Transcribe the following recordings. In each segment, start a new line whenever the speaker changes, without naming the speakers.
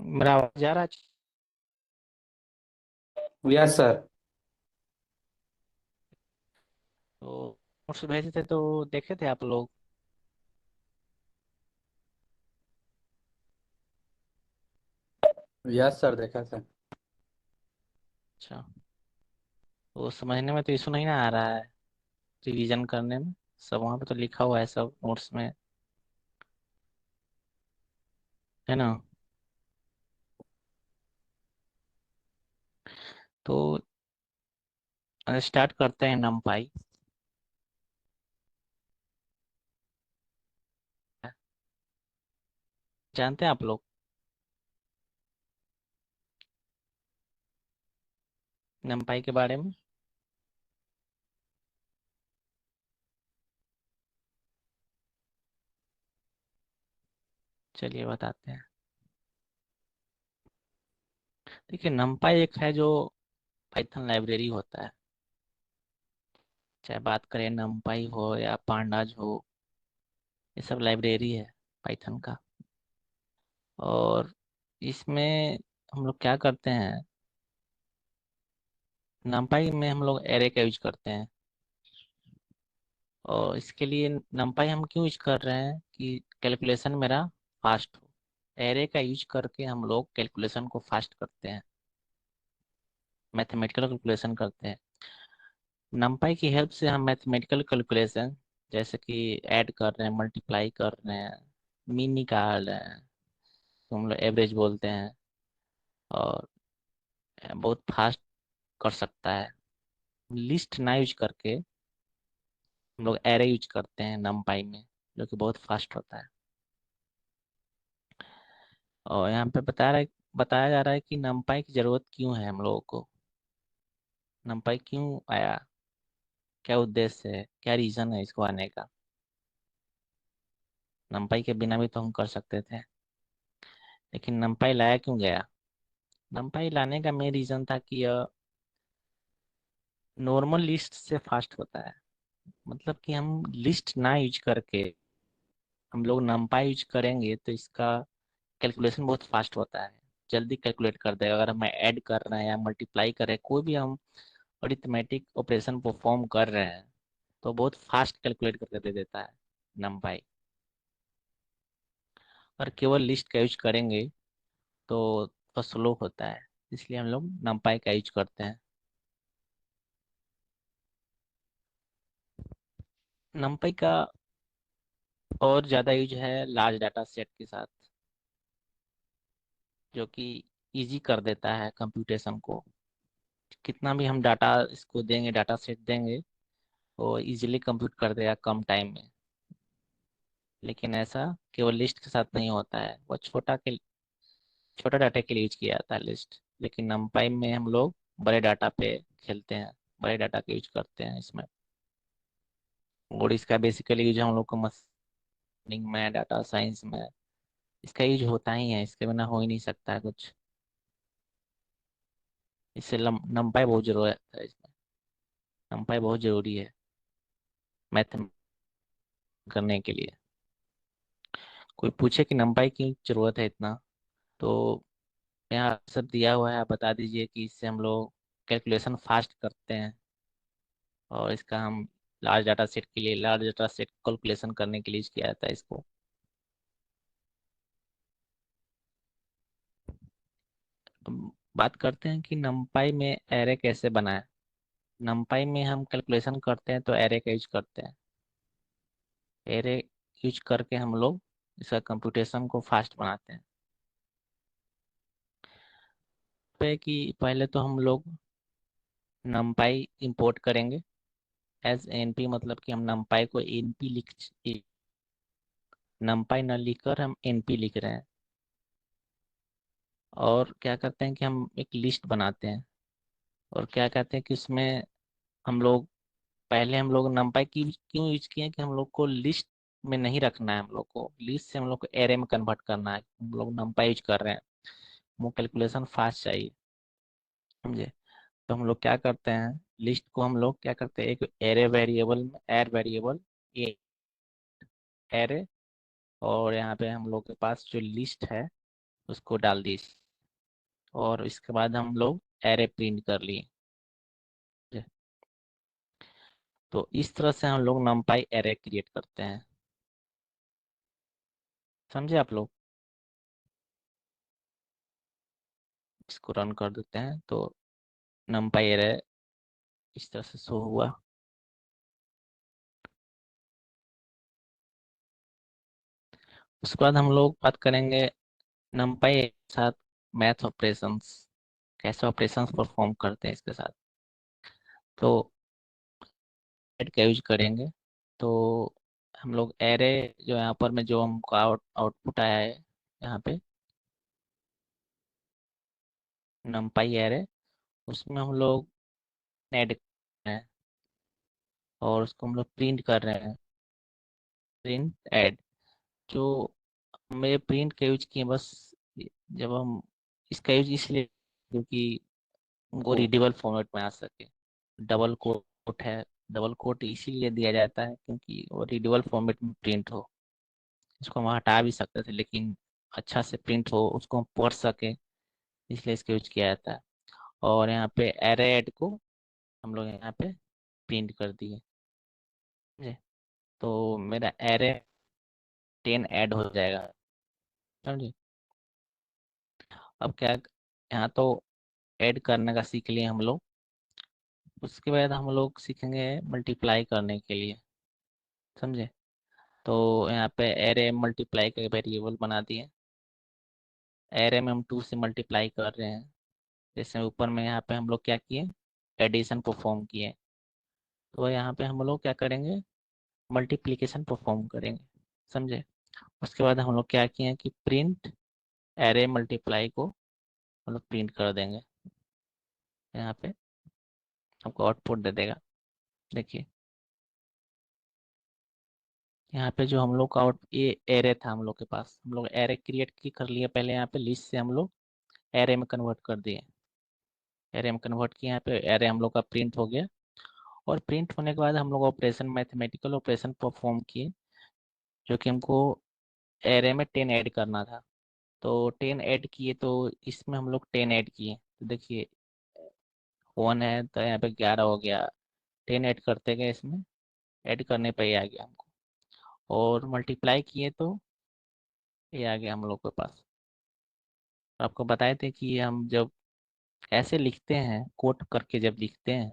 मेरा आवाज जा रहा है?
Yes sir.
तो नोट्स भेजे थे तो देखे थे आप लोग?
यस सर, देखा सर।
अच्छा। तो समझने में तो इशू नहीं ना आ रहा है? रिवीजन करने में सब वहाँ पे तो लिखा हुआ है सब नोट्स में, है ना? तो स्टार्ट करते हैं नमपाई। जानते हैं आप लोग नमपाई के बारे में? चलिए बताते हैं। देखिए, नमपाई एक है जो पाइथन लाइब्रेरी होता है। चाहे बात करें नमपाई हो या पांडाज हो, ये सब लाइब्रेरी है पाइथन का। और इसमें हम लोग क्या करते हैं, नमपाई में हम लोग एरे का यूज करते हैं। और इसके लिए नमपाई हम क्यों यूज कर रहे हैं कि कैलकुलेशन मेरा फास्ट हो। एरे का यूज करके हम लोग कैलकुलेशन को फास्ट करते हैं, मैथमेटिकल कैलकुलेशन करते हैं। नमपाई की हेल्प से हम मैथमेटिकल कैलकुलेशन, जैसे कि ऐड कर रहे हैं, मल्टीप्लाई कर रहे हैं, मीन निकाल रहे हैं, तो हम लोग एवरेज बोलते हैं, और बहुत फास्ट कर सकता है। लिस्ट ना यूज करके हम लोग एरे यूज करते हैं नमपाई में, जो कि बहुत फास्ट होता है। और यहाँ पे बताया जा रहा है कि नमपाई की जरूरत क्यों है हम लोगों को, नमपाई क्यों आया, क्या उद्देश्य है, क्या रीजन है इसको आने का। नमपाई के बिना भी तो हम कर सकते थे, लेकिन नमपाई लाया क्यों गया? नमपाई लाने का मेन रीजन था कि यह नॉर्मल लिस्ट से फास्ट होता है। मतलब कि हम लिस्ट ना यूज करके हम लोग नमपाई यूज करेंगे तो इसका कैलकुलेशन बहुत फास्ट होता है, जल्दी कैलकुलेट कर देगा। अगर हम ऐड कर रहे हैं या मल्टीप्लाई कर रहे हैं, कोई भी हम अरिथमेटिक ऑपरेशन परफॉर्म कर रहे हैं, तो बहुत फास्ट कैलकुलेट करके दे देता है नमपाई। और केवल लिस्ट का यूज करेंगे तो थोड़ा स्लो होता है, इसलिए हम लोग नमपाई का यूज करते हैं। नमपाई का और ज़्यादा यूज है लार्ज डाटा सेट के साथ, जो कि इजी कर देता है कंप्यूटेशन को। कितना भी हम डाटा इसको देंगे, डाटा सेट देंगे, वो इजीली कंप्यूट कर देगा कम टाइम में। लेकिन ऐसा केवल लिस्ट के साथ नहीं होता है, वो छोटा डाटा के लिए यूज किया जाता है लिस्ट। लेकिन नमपाई में हम लोग बड़े डाटा पे खेलते हैं, बड़े डाटा का यूज करते हैं इसमें। और इसका बेसिकली यूज हम लोग को मशीनिंग में, डाटा साइंस में इसका यूज होता ही है, इसके बिना हो ही नहीं सकता है कुछ। इससे नमपाई बहुत जरूरत है इसमें, नमपाई बहुत जरूरी है मैथ करने के लिए। कोई पूछे कि नमपाई की जरूरत है इतना, तो यहाँ सब दिया हुआ है, आप बता दीजिए कि इससे हम लोग कैलकुलेशन फास्ट करते हैं। और इसका हम लार्ज डाटा सेट के लिए, लार्ज डाटा सेट कैलकुलेशन करने के लिए यूज किया जाता है इसको। अब बात करते हैं कि नमपाई में एरे कैसे बनाएं। नमपाई में हम कैलकुलेशन करते हैं तो एरे का यूज करते हैं। एरे यूज करके हम लोग इसका कंप्यूटेशन को फास्ट बनाते हैं। पे कि पहले तो हम लोग नमपाई इंपोर्ट करेंगे एज एनपी, मतलब कि हम नमपाई को एनपी नमपाई न लिखकर हम एनपी लिख रहे हैं। और क्या करते हैं कि हम एक लिस्ट बनाते हैं। और क्या कहते हैं कि उसमें हम लोग, पहले हम लोग नमपाई की क्यों यूज किए कि हम लोग को लिस्ट में नहीं रखना है, हम लोग को लिस्ट से हम लोग को एरे में कन्वर्ट करना है। हम लोग नमपाई यूज कर रहे हैं, वो कैलकुलेशन फास्ट चाहिए, समझे? तो हम लोग क्या करते हैं, लिस्ट को हम लोग क्या करते हैं, एक एरे वेरिएबल में, एर वेरिएबल एरे, और यहाँ पे हम लोग के पास जो लिस्ट है उसको डाल दी, और इसके बाद हम लोग एरे प्रिंट कर लिए। तो इस तरह से हम लोग numpy एरे क्रिएट करते हैं। समझे आप लोग? इसको रन कर देते हैं तो numpy एरे इस तरह से शो हुआ। उसके बाद हम लोग बात करेंगे numpy के साथ मैथ ऑपरेशंस, कैसे ऑपरेशंस परफॉर्म करते हैं इसके साथ। तो ऐड का यूज करेंगे। तो हम लोग एरे, जो यहाँ पर में जो हमको आउटपुट आया है यहाँ पे numpy एरे, उसमें हम लोग ऐड कर रहे हैं और उसको हम लोग प्रिंट कर रहे हैं, प्रिंट ऐड। जो मेरे प्रिंट का यूज किए बस, जब हम इसका यूज इसलिए क्योंकि वो रीडेबल फॉर्मेट में आ सके। डबल कोट है, डबल कोट इसीलिए दिया जाता है क्योंकि वो रीडेबल फॉर्मेट में प्रिंट हो। इसको हम हटा भी सकते थे, लेकिन अच्छा से प्रिंट हो, उसको हम पढ़ सके, इसलिए इसका यूज किया जाता है। और यहाँ पे एरे ऐड को हम लोग यहाँ पे प्रिंट कर दिए। समझे? तो मेरा एरे 10 ऐड हो जाएगा। समझे? अब क्या, यहाँ तो ऐड करने का सीख लिए हम लोग। उसके बाद हम लोग सीखेंगे मल्टीप्लाई करने के लिए। समझे? तो यहाँ पे एरे मल्टीप्लाई का वेरिएबल बना दिए। एरे में हम 2 से मल्टीप्लाई कर रहे हैं। जैसे ऊपर में यहाँ पे हम लोग क्या किए, एडिशन परफॉर्म किए। तो यहाँ पे हम लोग क्या करेंगे, मल्टीप्लिकेशन परफॉर्म करेंगे। समझे? उसके बाद हम लोग क्या किए कि प्रिंट एरे मल्टीप्लाई को हम लोग प्रिंट कर देंगे। यहाँ पे हमको आउटपुट दे देगा। देखिए, यहाँ पे जो हम लोग का आउट ये एरे था हम लोग के पास, हम लोग एरे क्रिएट की कर लिए पहले। यहाँ पे लिस्ट से हम लोग एरे में कन्वर्ट कर दिए। एरे में कन्वर्ट किए, यहाँ पे एरे हम लोग का प्रिंट हो गया। और प्रिंट होने के बाद हम लोग ऑपरेशन, मैथमेटिकल ऑपरेशन परफॉर्म किए, जो कि हमको एरे में 10 ऐड करना था। तो 10 ऐड किए, तो इसमें हम लोग 10 ऐड किए। तो देखिए 1 है तो यहाँ पे 11 हो गया। 10 ऐड करते गए इसमें, ऐड करने पे ये आ गया हमको। और मल्टीप्लाई किए तो ये आ गया हम लोग के पास। आपको बताए थे कि हम जब ऐसे लिखते हैं, कोट करके जब लिखते हैं,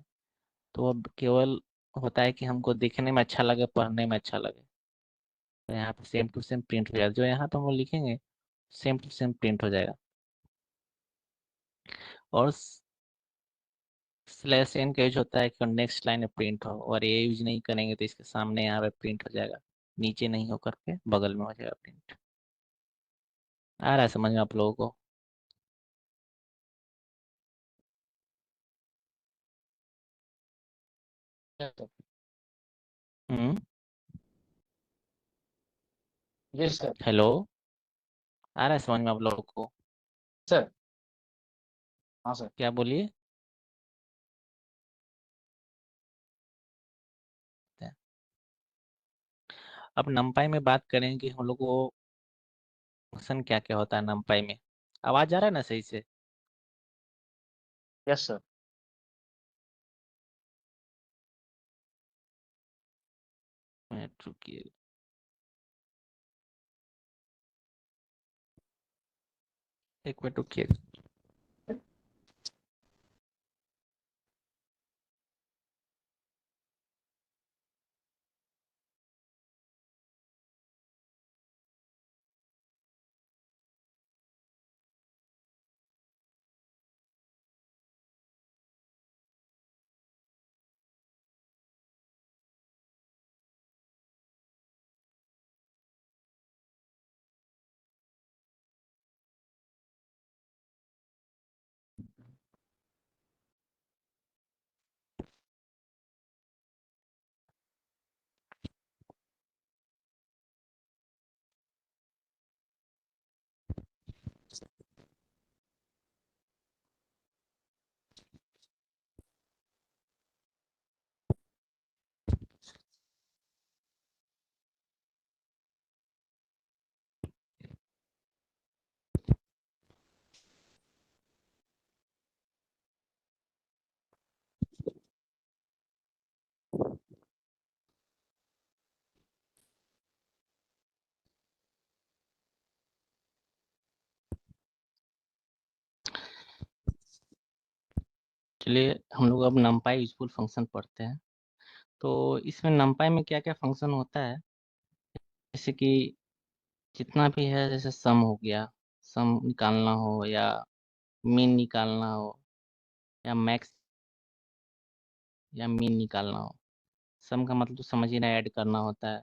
तो अब केवल होता है कि हमको देखने में अच्छा लगे, पढ़ने में अच्छा लगे। तो यहाँ पे सेम टू सेम प्रिंट हो जाएगा, जो यहाँ पे हम लोग लिखेंगे सेम टू सेम प्रिंट हो जाएगा। और स्लैश एन का यूज होता है कि नेक्स्ट लाइन में प्रिंट हो, और ये यूज नहीं करेंगे तो इसके सामने यहाँ पे प्रिंट हो जाएगा, नीचे नहीं हो करके बगल में हो जाएगा प्रिंट। आ रहा है समझ में आप लोगों को? हम्म।
Yes sir.
हेलो, आ रहा है समझ में आप लोगों को?
सर। हाँ सर।
क्या बोलिए? अब नंपाई में बात करें कि हम लोग को फंक्शन क्या क्या होता है नंपाई में। आवाज आ रहा है ना सही से?
Yes sir.
मिनट रुकिए। एक मिनट रुकिए। चलिए हम लोग अब numpy यूजफुल फंक्शन पढ़ते हैं। तो इसमें numpy में क्या क्या फंक्शन होता है, जैसे कि जितना भी है, जैसे सम हो गया, सम निकालना हो या मीन निकालना हो या मैक्स या मीन निकालना हो। सम का मतलब तो समझ ही रहे हैं, ऐड करना होता है।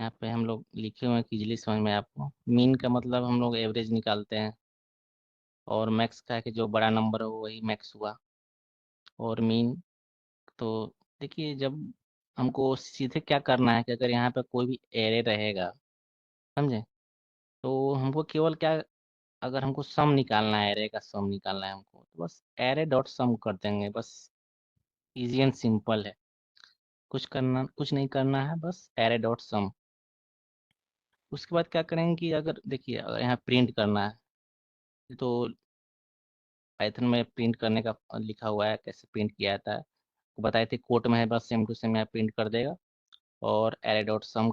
यहाँ पे हम लोग लिखे हुए हैं कि इजीली समझ में आए आपको। मीन का मतलब हम लोग एवरेज निकालते हैं, और मैक्स का है कि जो बड़ा नंबर हो वही मैक्स हुआ। और मीन तो देखिए, जब हमको सीधे क्या करना है कि अगर यहाँ पे कोई भी एरे रहेगा, समझे, तो हमको केवल क्या, अगर हमको सम निकालना है, एरे का सम निकालना है हमको, तो बस एरे डॉट सम कर देंगे, बस इजी एंड सिंपल है। कुछ नहीं करना है, बस एरे डॉट सम। उसके बाद क्या करेंगे कि अगर देखिए, अगर यहाँ प्रिंट करना है, तो पाइथन में प्रिंट करने का लिखा हुआ है, कैसे प्रिंट किया जाता है वो बताए थे, कोड में है, बस सेम टू सेम यहाँ प्रिंट कर देगा। और एरे डॉट सम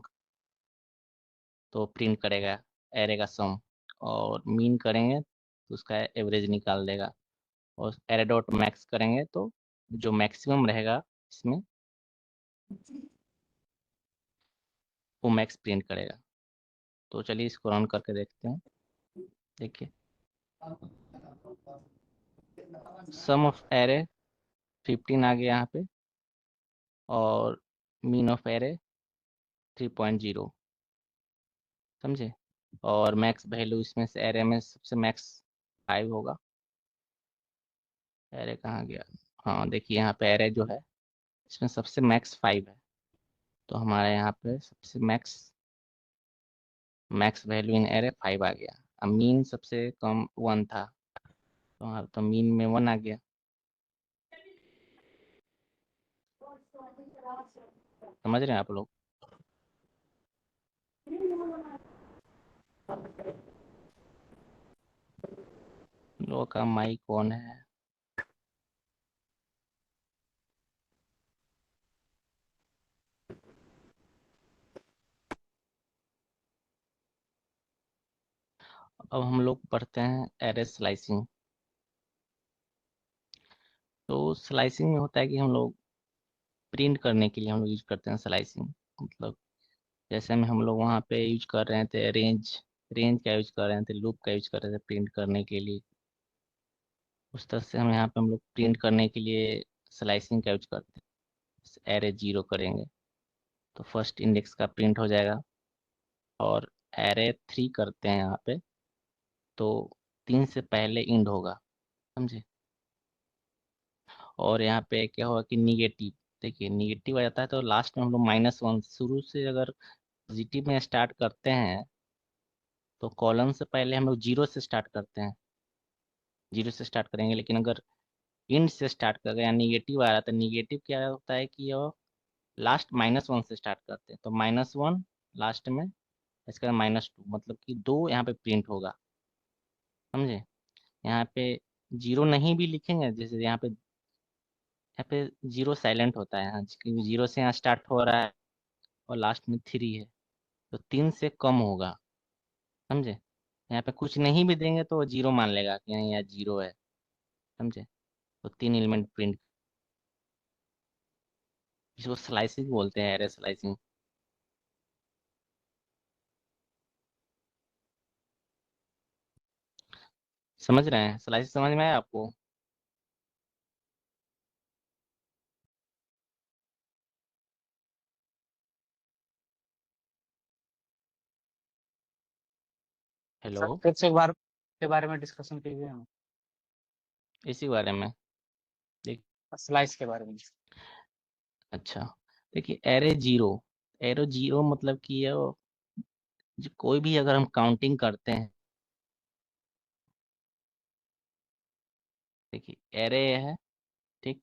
तो प्रिंट करेगा एरे का सम, और मीन करेंगे तो उसका एवरेज निकाल देगा। और एरे डॉट मैक्स करेंगे तो जो मैक्सिमम रहेगा इसमें, वो मैक्स प्रिंट करेगा। तो चलिए इसको रन करके देखते हैं। देखिए, सम ऑफ एरे 15 आ गया यहाँ पे, और मीन ऑफ एरे 3.0, समझे। और मैक्स वैल्यू इसमें से एरे में सबसे मैक्स 5 होगा। एरे कहाँ गया, हाँ देखिए यहाँ पे एरे जो है, इसमें सबसे मैक्स 5 है। तो हमारे यहाँ पे सबसे max max value in array 5 आ गया। अब मीन सबसे कम 1 था, तो हाँ, तो मीन में 1 आ गया। समझ रहे हैं आप लोग। लोग का माइक कौन है। अब हम लोग पढ़ते हैं एरे स्लाइसिंग। तो स्लाइसिंग में होता है कि हम लोग प्रिंट करने के लिए हम लोग यूज करते हैं स्लाइसिंग। मतलब जैसे में हम लोग वहाँ पे यूज कर रहे थे रेंज, रेंज का यूज कर रहे थे, लूप का यूज कर रहे थे प्रिंट करने के लिए। उस तरह से हम यहाँ पे हम लोग प्रिंट करने के लिए स्लाइसिंग का यूज करते हैं। एरे 0 करेंगे तो फर्स्ट इंडेक्स का प्रिंट हो जाएगा। और एरे 3 करते हैं यहाँ पे, तो 3 से पहले इंड होगा, समझे। और यहाँ पे क्या होगा कि निगेटिव, देखिए निगेटिव आ जाता है तो लास्ट में हम लोग -1, शुरू से अगर पॉजिटिव में स्टार्ट करते हैं तो कॉलन से पहले हम लोग 0 से स्टार्ट करते हैं, 0 से स्टार्ट करेंगे। लेकिन अगर इंड से स्टार्ट कर गया, निगेटिव आ रहा है, तो निगेटिव क्या होता है कि वो लास्ट -1 से स्टार्ट करते हैं, तो -1 लास्ट में, इसका -2, मतलब कि 2 यहाँ पे प्रिंट होगा, समझे। यहाँ पे 0 नहीं भी लिखेंगे, जैसे यहाँ पे 0 साइलेंट होता है, हाँ, क्योंकि 0 से यहाँ स्टार्ट हो रहा है और लास्ट में 3 है, तो 3 से कम होगा, समझे। यहाँ पे कुछ नहीं भी देंगे तो 0 मान लेगा कि नहीं यहाँ 0 है, समझे। तो 3 एलिमेंट प्रिंट, इसको स्लाइसिंग बोलते हैं, एरे स्लाइसिंग। समझ रहे हैं, स्लाइसिंग समझ में आया आपको। हेलो।
सर फिर से एक बार के बारे में डिस्कशन कीजिए हम।
इसी बारे में देख।
स्लाइस के बारे में।
अच्छा, देखिए एरे 0, एरो 0 मतलब कि ये कोई भी अगर हम काउंटिंग करते हैं, देखिए एरे है, ठीक,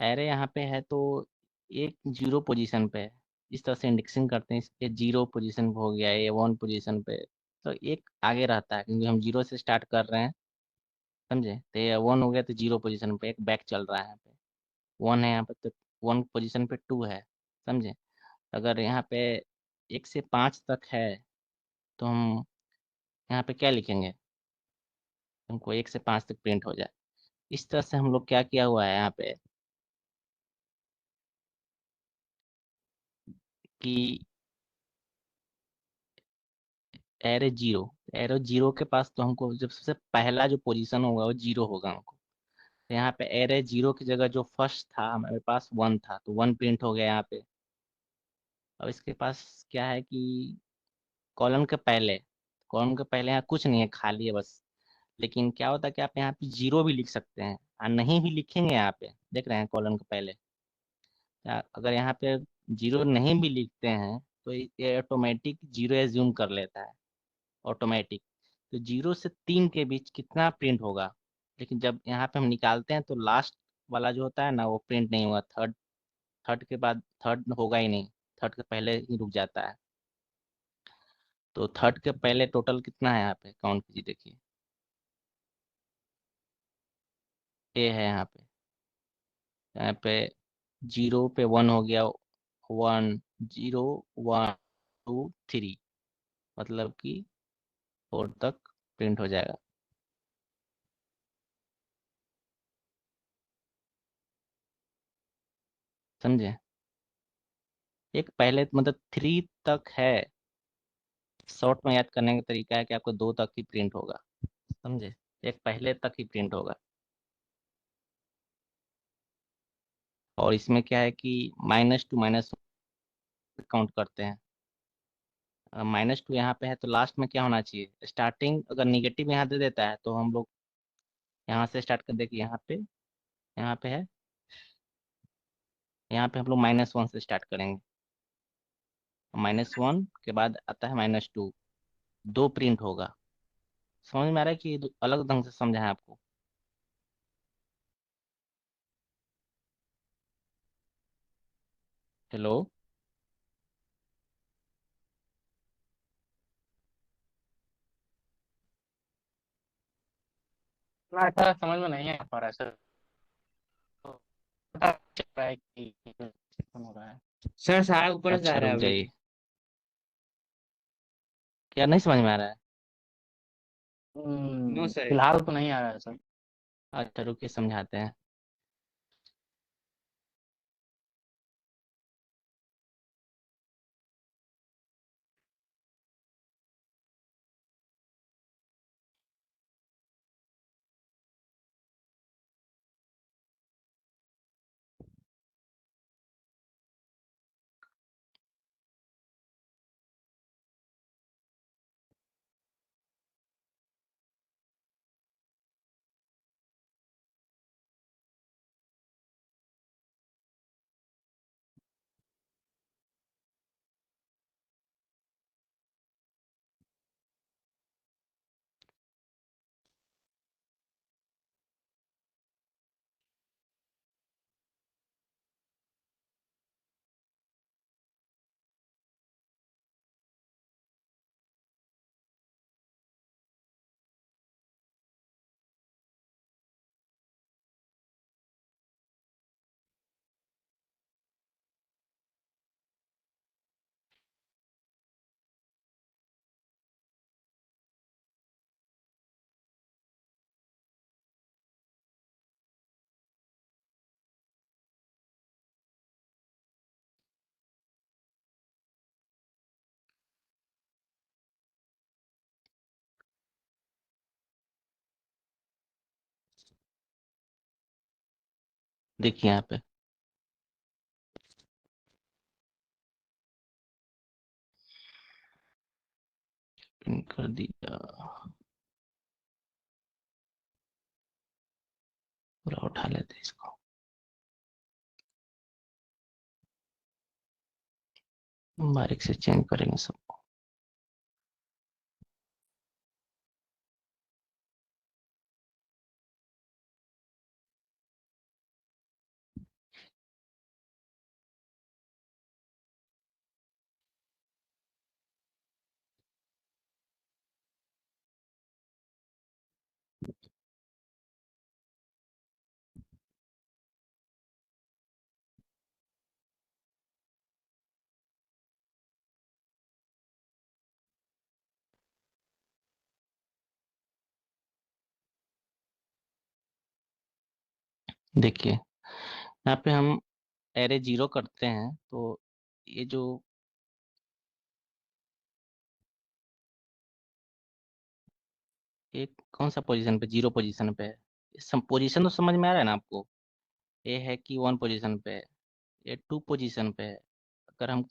एरे यहाँ पे है तो एक 0 पोजीशन पे है। इस तरह से इंडेक्सिंग करते हैं, इसके 0 पोजीशन पे हो गया, ये 1 पोजीशन पे, तो एक आगे रहता है क्योंकि हम 0 से स्टार्ट कर रहे हैं, समझे। तो ये 1 हो गया तो 0 पोजीशन पे एक बैक चल रहा है, यहाँ पे 1 है, यहाँ पे तो 1 पोजीशन पे 2 है, समझे। अगर यहाँ पे 1 से 5 तक है, तो हम यहाँ पे क्या लिखेंगे, हमको 1 से 5 तक प्रिंट हो जाए, इस तरह से हम लोग क्या किया हुआ है यहाँ पे कि एरो जीरो के पास तो हमको जब सबसे पहला जो पोजीशन होगा वो जीरो होगा हमको। तो यहाँ पे एरे जीरो की जगह जो फर्स्ट था हमारे पास वन था, तो वन प्रिंट हो गया यहाँ पे। अब इसके पास क्या है कि कॉलम के पहले कॉलम के पहले यहाँ कुछ नहीं है, खाली है बस। लेकिन क्या होता है कि आप यहाँ पे जीरो भी लिख सकते हैं और नहीं भी लिखेंगे, यहाँ पे देख रहे हैं कॉलम के पहले। अगर यहाँ पे जीरो नहीं भी लिखते हैं तो ये ऑटोमेटिक जीरो एज्यूम कर लेता है, ऑटोमेटिक। तो जीरो से तीन के बीच कितना प्रिंट होगा, लेकिन जब यहाँ पे हम निकालते हैं तो लास्ट वाला जो होता है ना वो प्रिंट नहीं होगा। थर्ड थर्ड के बाद थर्ड होगा ही नहीं, थर्ड के पहले ही रुक जाता है। तो थर्ड के पहले टोटल कितना है यहाँ पे काउंट कीजिए, देखिए। ए है यहाँ पे जीरो पे वन हो गया, one, zero, one, two, three, मतलब कि फोर तक प्रिंट हो जाएगा। समझे? एक पहले मतलब थ्री तक है। शॉर्ट में याद करने का तरीका है कि आपको दो तक ही प्रिंट होगा। समझे? एक पहले तक ही प्रिंट होगा। और इसमें क्या है कि माइनस टू माइनस काउंट करते हैं। माइनस टू यहाँ पे है तो लास्ट में क्या होना चाहिए, स्टार्टिंग अगर निगेटिव यहाँ दे देता है तो हम लोग यहाँ से स्टार्ट कर देंगे। यहाँ पे है, यहाँ पे हम लोग माइनस वन से स्टार्ट करेंगे। माइनस वन के बाद आता है माइनस टू, दो प्रिंट होगा। समझ में आ रहा है कि अलग ढंग से समझा है आपको? हेलो?
ना ऐसा समझ में नहीं आ पा रहा है सर। तो पता चल रहा है कि कौन हो रहा है।
सर सारा ऊपर से आ
अच्छा
रहा
रुक
है अभी।
जाइए, क्या नहीं समझ में आ रहा है?
No sir.
फिलहाल तो नहीं आ रहा है सर।
अच्छा रुकिए समझाते हैं। देखिए यहाँ पे पिन कर दिया, पूरा उठा लेते हैं इसको। बारीक से चेंज करेंगे सब। देखिए, यहाँ पे हम एरे जीरो करते हैं, तो ये जो एक कौन सा पोजीशन पे, जीरो पोजीशन पे है। सब पोजीशन तो समझ में आ रहा है ना आपको। ये है कि वन पोजीशन पे है, ये टू पोजीशन पे है। अगर हम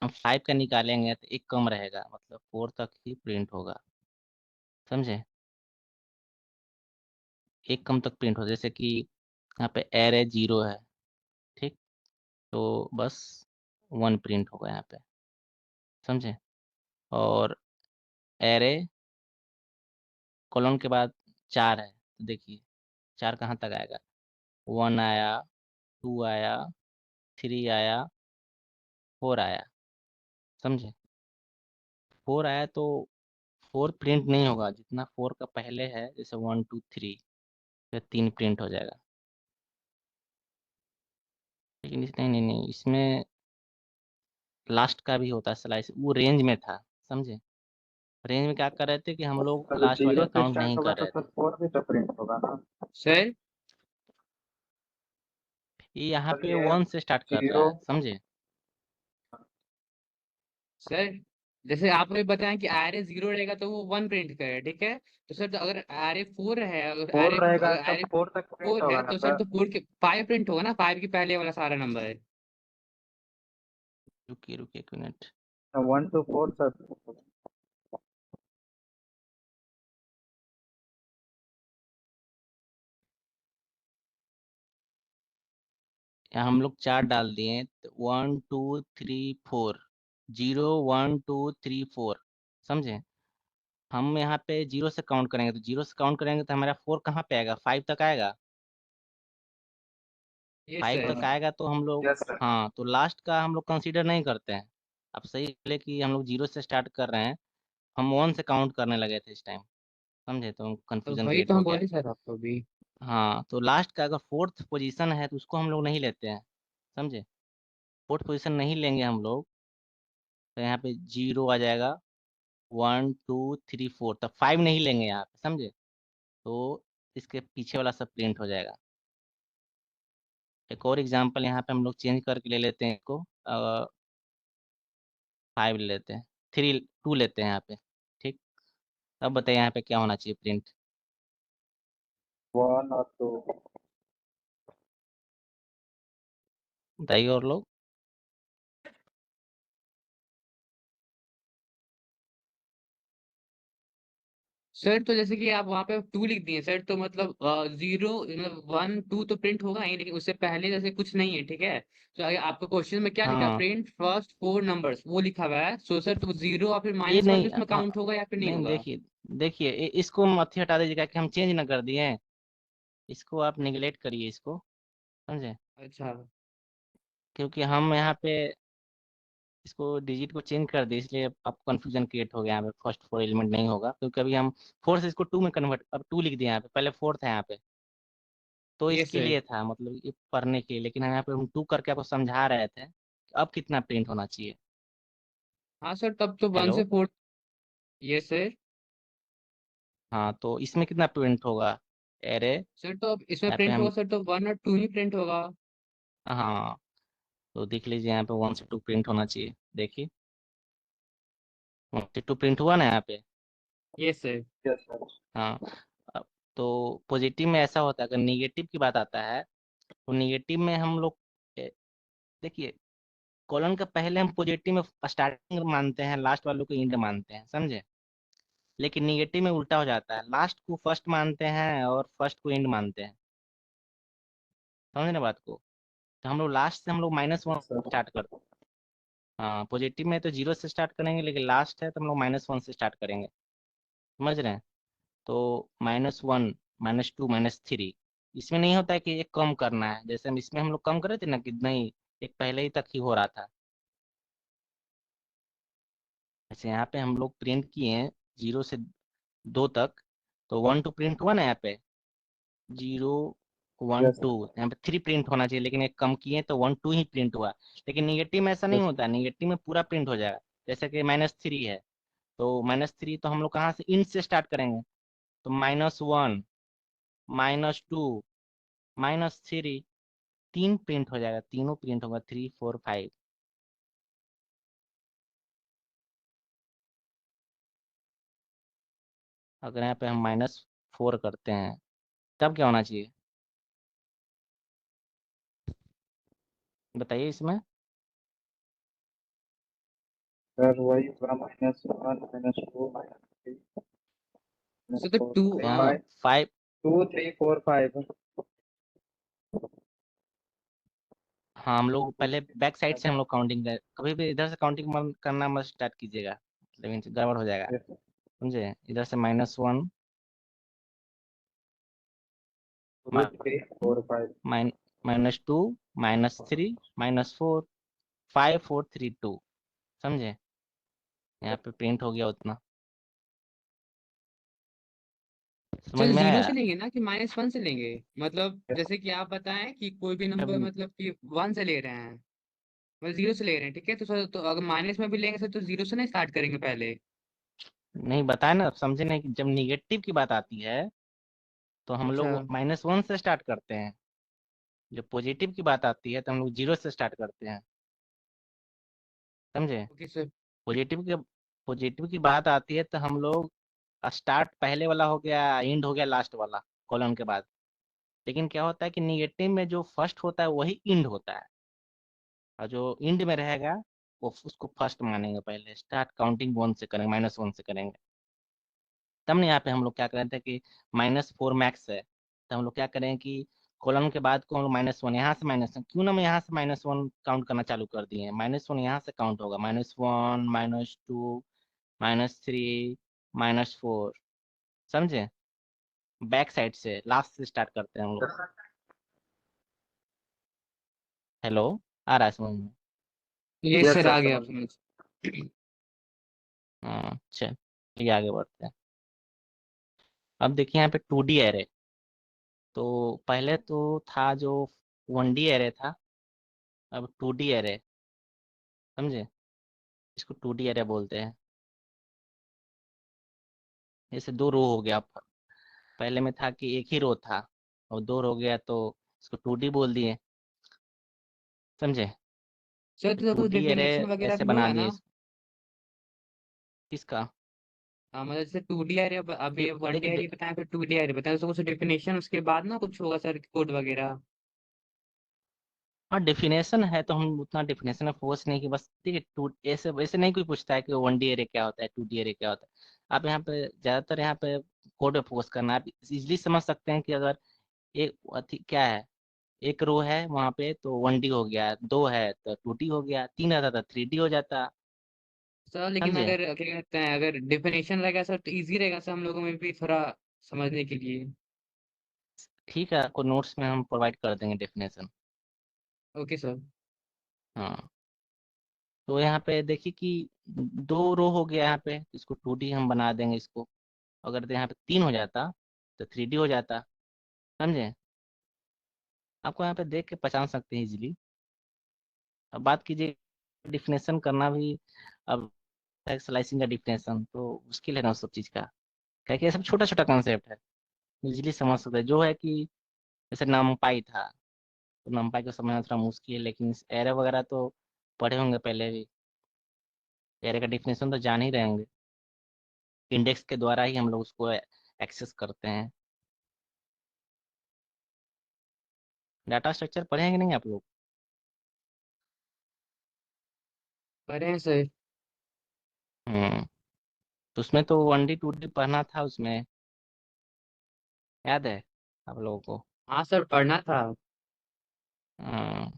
फाइव का निकालेंगे तो एक कम रहेगा, मतलब फोर तक ही प्रिंट होगा, समझे। एक कम तक प्रिंट होगा, जैसे कि यहाँ पे एरे जीरो है, ठीक। तो बस वन प्रिंट होगा यहाँ पे, समझे। और एरे कॉलन के बाद चार है, तो देखिए चार कहाँ तक आएगा। वन आया, टू आया, थ्री आया, फोर आया, समझे। फोर आया तो फोर प्रिंट नहीं होगा, जितना फोर का पहले है, जैसे वन टू थ्री, फिर तीन प्रिंट हो जाएगा। लेकिन नहीं नहीं नहीं, इसमें लास्ट का भी होता है स्लाइस, वो रेंज में था, समझे। रेंज में क्या कर रहे थे कि हम लोग
अगर
लास्ट वाले
जीरो
का
से
काउंट
स्टार्ट
नहीं
होगा
कर
तो
रहे
सर
थे।
फोर भी तो प्रिंट होगा ना सर।
ये यहाँ
सर
पे
ये
वन से स्टार्ट कर रहा
जीरो।
है, समझे।
सर जैसे आपने बताया कि आर ए जीरो रहेगा तो वो वन प्रिंट करे, ठीक है। तो सर तो अगर आर ए फोर है,
फोर रहेगा
अगर
तो
आर ए
फोर तक प्रिंट
फोर है
होगा ना
तो सर
सर।
तो फोर के फाइव प्रिंट होगा ना, फाइव के पहले वाला सारा नंबर है।
रुकिए रुकिए एक minute.
One two four sir.
यहाँ हम लोग चार डाल दिए, one two three four, zero one two three four, समझे। हम यहाँ पे जीरो से काउंट करेंगे, तो जीरो से काउंट करेंगे तो हमारा फोर कहाँ पे आएगा, फाइव तक आएगा।
ये
फाइव
सर।
तक आएगा तो हम लोग,
यस सर।
हाँ, तो लास्ट का हम लोग कंसीडर नहीं करते हैं। अब सही बोले कि हम लोग जीरो से स्टार्ट कर रहे हैं, हम वन से काउंट करने लगे थे इस टाइम, समझे, तो
तो
कंफ्यूजन
वही
क्रिएट
तो
हो
हम
गया।
बोले सर आपको भी।
हाँ, तो लास्ट का अगर फोर्थ पोजीशन है तो उसको हम लोग नहीं लेते हैं, समझे। फोर्थ पोजीशन नहीं लेंगे हम लोग, तो यहाँ पे जीरो आ जाएगा, वन टू थ्री फोर, तब फाइव नहीं लेंगे यहाँ पे, समझे। तो इसके पीछे वाला सब प्रिंट हो जाएगा। एक और एग्जांपल यहाँ पे हम लोग चेंज करके ले लेते हैं इसको, फाइव ले लेते हैं, थ्री टू लेते हैं यहाँ पे, ठीक। अब बताइए यहाँ पे क्या होना चाहिए प्रिंट।
वन और टू।
बताइए और लोग।
सर तो जैसे कि आप वहां पे टू लिख दिए सर, तो मतलब जीरो मतलब वन टू तो प्रिंट होगा ही, लेकिन उससे पहले जैसे कुछ नहीं है, ठीक है। तो अगर आपका क्वेश्चन में क्या लिखा है,
हाँ,
प्रिंट फर्स्ट फोर नंबर्स वो लिखा हुआ है, सो सर तो जीरो और फिर
ये
माइनस वन भी
नहीं,
उसमें
हाँ,
काउंट होगा या फिर नहीं
नहीं,
होगा।
देखिए देखिए, इसको मत ही हटा दीजिएगा कि हम चेंज ना कर दिए हैं। इसको आप निगलेक्ट करिए इसको, समझे।
अच्छा।
क्योंकि हम यहाँ पे इसको डिजिट को चेंज कर दिए, इसलिए आपको कंफ्यूजन क्रिएट हो गया। यहाँ पे फर्स्ट फोर एलिमेंट नहीं होगा, क्योंकि अभी हम फोर से इसको टू में कन्वर्ट, अब टू लिख दिया यहाँ पे, पहले फोर था यहाँ पे। तो
ये
इसके
सर।
लिए था, मतलब ये पढ़ने के लिए, लेकिन हम यहाँ पे हम टू करके आपको समझा रहे थे कि अब कितना प्रिंट होना चाहिए।
हाँ सर, तब तो वन
हेलो।
से फोर। ये सर।
हाँ, तो इसमें कितना प्रिंट होगा, एरे।
सर तो अब इसमें
यहाँ पे
प्रिंट होगा
हम,
सर, तो वन और टू ही प्रिंट होगा।
हाँ, तो देख लीजिए यहाँ पे वन से टू प्रिंट होना चाहिए, देखिए वन से टू प्रिंट हुआ ना यहाँ पे।
ये सर।
Yes sir.
हाँ। अब तो पॉजिटिव में ऐसा होता है, अगर निगेटिव की बात आता है, तो निगेटिव में हम लोग देखिए, कॉलन का पहले हम पॉजिटिव में स्टार्टिंग मानते हैं, लास्ट वालों को एंड मानते हैं, समझे। लेकिन निगेटिव में उल्टा हो जाता है, लास्ट को फर्स्ट मानते हैं और फर्स्ट को एंड मानते हैं, समझे ना बात को। तो हम लोग लास्ट से हम लोग minus one
yes sir.
Start करते हैं। हाँ, पॉजिटिव में तो जीरो से स्टार्ट करेंगे, लेकिन लास्ट है तो हम लोग माइनस वन से स्टार्ट करेंगे, समझ रहे हैं। तो minus one, minus two, minus three, इसमें नहीं होता है कि एक कम करना है, जैसे हम इसमें हम लोग कम करे थे ना कि नहीं, एक पहले ही तक ही हो रहा था। जैसे यहाँ पे हम लोग प्रिंट किए हैं जीरो से दो तक, तो वन टू प्रिंट हुआ ना यहाँ पे, जीरो वन
यस
टू, यहाँ पे थ्री प्रिंट होना चाहिए, लेकिन एक कम किए तो वन टू ही प्रिंट हुआ। लेकिन निगेटिव में ऐसा नहीं
यस।
होता, निगेटिव में पूरा प्रिंट हो जाएगा। जैसे कि माइनस थ्री है, तो माइनस थ्री तो हम लोग कहाँ से, इन से स्टार्ट करेंगे, तो minus one, minus two, -3, 3 print हो जाएगा, तीनों प्रिंट होगा, 3 4 5। अगर यहाँ पे हम -4 करते हैं तब क्या होना चाहिए, बताइए इसमें।
सर वही पूरा -1 -2 -3
सर तो
-4
टू
तो यहाँ 5,
2 3 4 5।
हाँ हम लोग पहले बैक साइड से हम लोग काउंटिंग कर, कभी भी इधर से काउंटिंग करना मत स्टार्ट कीजिएगा, मतलब इनसे गड़बड़ हो जाएगा, समझे। इधर से -1,
2 3 4 5।
-2, -3, -4, 5 4 3 2, समझे। यहाँ पे प्रिंट हो गया उतना, समझ
चल
में
जीरो
आया।
से लेंगे ना कि -1 से लेंगे? मतलब जैसे कि आप बताएं कि कोई भी नंबर
अब
मतलब कि 1 से ले रहे हैं, मतलब 0 से ले रहे हैं, ठीक है। तो सर तो अगर माइनस में भी लेंगे सर तो 0 से नहीं स्टार्ट करेंगे पहले?
नहीं बताया ना, अब समझे नहीं कि जब निगेटिव की बात आती है तो हम
अच्छा।
लोग -1 से स्टार्ट करते हैं, जब पॉजिटिव की बात आती है तो हम लोग 0 से स्टार्ट करते हैं, समझे।
Okay sir.
पॉजिटिव के पॉजिटिव की बात आती है तो हम लोग स्टार्ट पहले वाला हो गया, एंड हो गया लास्ट वाला कॉलम के बाद। लेकिन क्या होता है कि निगेटिव में जो फर्स्ट होता है वही इंड होता है, और जो इंड में रहेगा वो उसको फर्स्ट मानेंगे, पहले स्टार्ट काउंटिंग 1 से करेंगे, -1 से करेंगे। तब नहीं, यहाँ पे हम लोग क्या करें थे कि -4 मैक्स है, तो हम लोग क्या करें कि कॉलम के बाद को हम लोग -1, यहाँ से -1 क्यों ना, मैं यहाँ से -1 काउंट करना चालू कर दिए हैं, -1 यहाँ से काउंट होगा, -1 -2 -3 -4, समझे। बैक साइड से लास्ट से स्टार्ट करते हैं हम लोग। हेलो, आ रहा है समझ में।
ये
यस
सर
सर
आ गया
समझ।
समझ।
हाँ चलिए आगे बढ़ते हैं। अब देखिए यहाँ पे 2D एरे, तो पहले तो था जो 1D एरे था, अब 2D एरे, समझे। इसको 2D एरे बोलते हैं। जैसे दो रो हो गया, पहले में था कि एक ही रो था, और दो रो हो गया तो इसको 2D बोल दिए, समझे।
सर
तो
तो
टू
कुछ
डी एरे
डेफिनेशन वगैरह
ऐसे
भी
बना
होगा
दिए
ना?
इसको। किसका?
हाँ मतलब जैसे 2D एरे, अब ये 1D
देखिए,
एरे बताया फिर 2D एरे बताया, तो कुछ डेफिनेशन उसके बाद ना कुछ होगा सर, कोड वगैरह?
हाँ डेफिनेशन है तो हम उतना डेफिनेशन में फोर्स नहीं कि बस ठीक है। टू ऐसे वैसे नहीं कोई पूछता है कि 1D एरे क्या होता है, 2D एरे क्या होता है। आप यहाँ पे ज़्यादातर यहाँ पे कोड पे फोकस करना है। आप इजीली समझ सकते हैं कि अगर एक क्या है, एक रो है वहाँ पे तो 1D हो गया, दो है तो 2D हो गया, तीन आता था 3D हो जाता,
सर लेकिन
समझे।
अगर क्या कहते हैं, अगर डेफिनेशन रहेगा सर तो इजी रहेगा सर हम लोगों में भी थोड़ा समझने के लिए।
ठीक है, आपको नोट्स में हम प्रोवाइड कर देंगे डेफिनेशन।
Okay sir.
हाँ, तो यहाँ पे देखिए कि दो रो हो गया यहाँ पे, इसको 2D हम बना देंगे इसको। अगर तो यहाँ पे तीन हो जाता तो 3D हो जाता, समझे। आपको यहाँ पे देख के पहचान सकते हैं इजीली। अब बात कीजिए डिफिनेशन करना भी, अब स्लाइसिंग का डिफिनेशन तो मुश्किल है ना उस सब चीज़ का, क्या कि ये सब छोटा छोटा कॉन्सेप्ट है, इजीली समझ सकते हैं। जो है कि जैसे नमपाई था, तो नमपाई को समझना थोड़ा मुश्किल है, लेकिन एरे वगैरह तो पढ़े होंगे पहले भी, एरे का डिफिनेशन तो जान ही रहे होंगे। इंडेक्स के द्वारा ही हम लोग उसको एक्सेस करते हैं। डाटा स्ट्रक्चर पढ़े हैं कि नहीं आप लोग?
पढ़े हैं सर।
हम्म, तो उसमें तो 1D 2D पढ़ना था उसमें, याद है आप लोगों को?
हाँ सर पढ़ना था।
हम्म,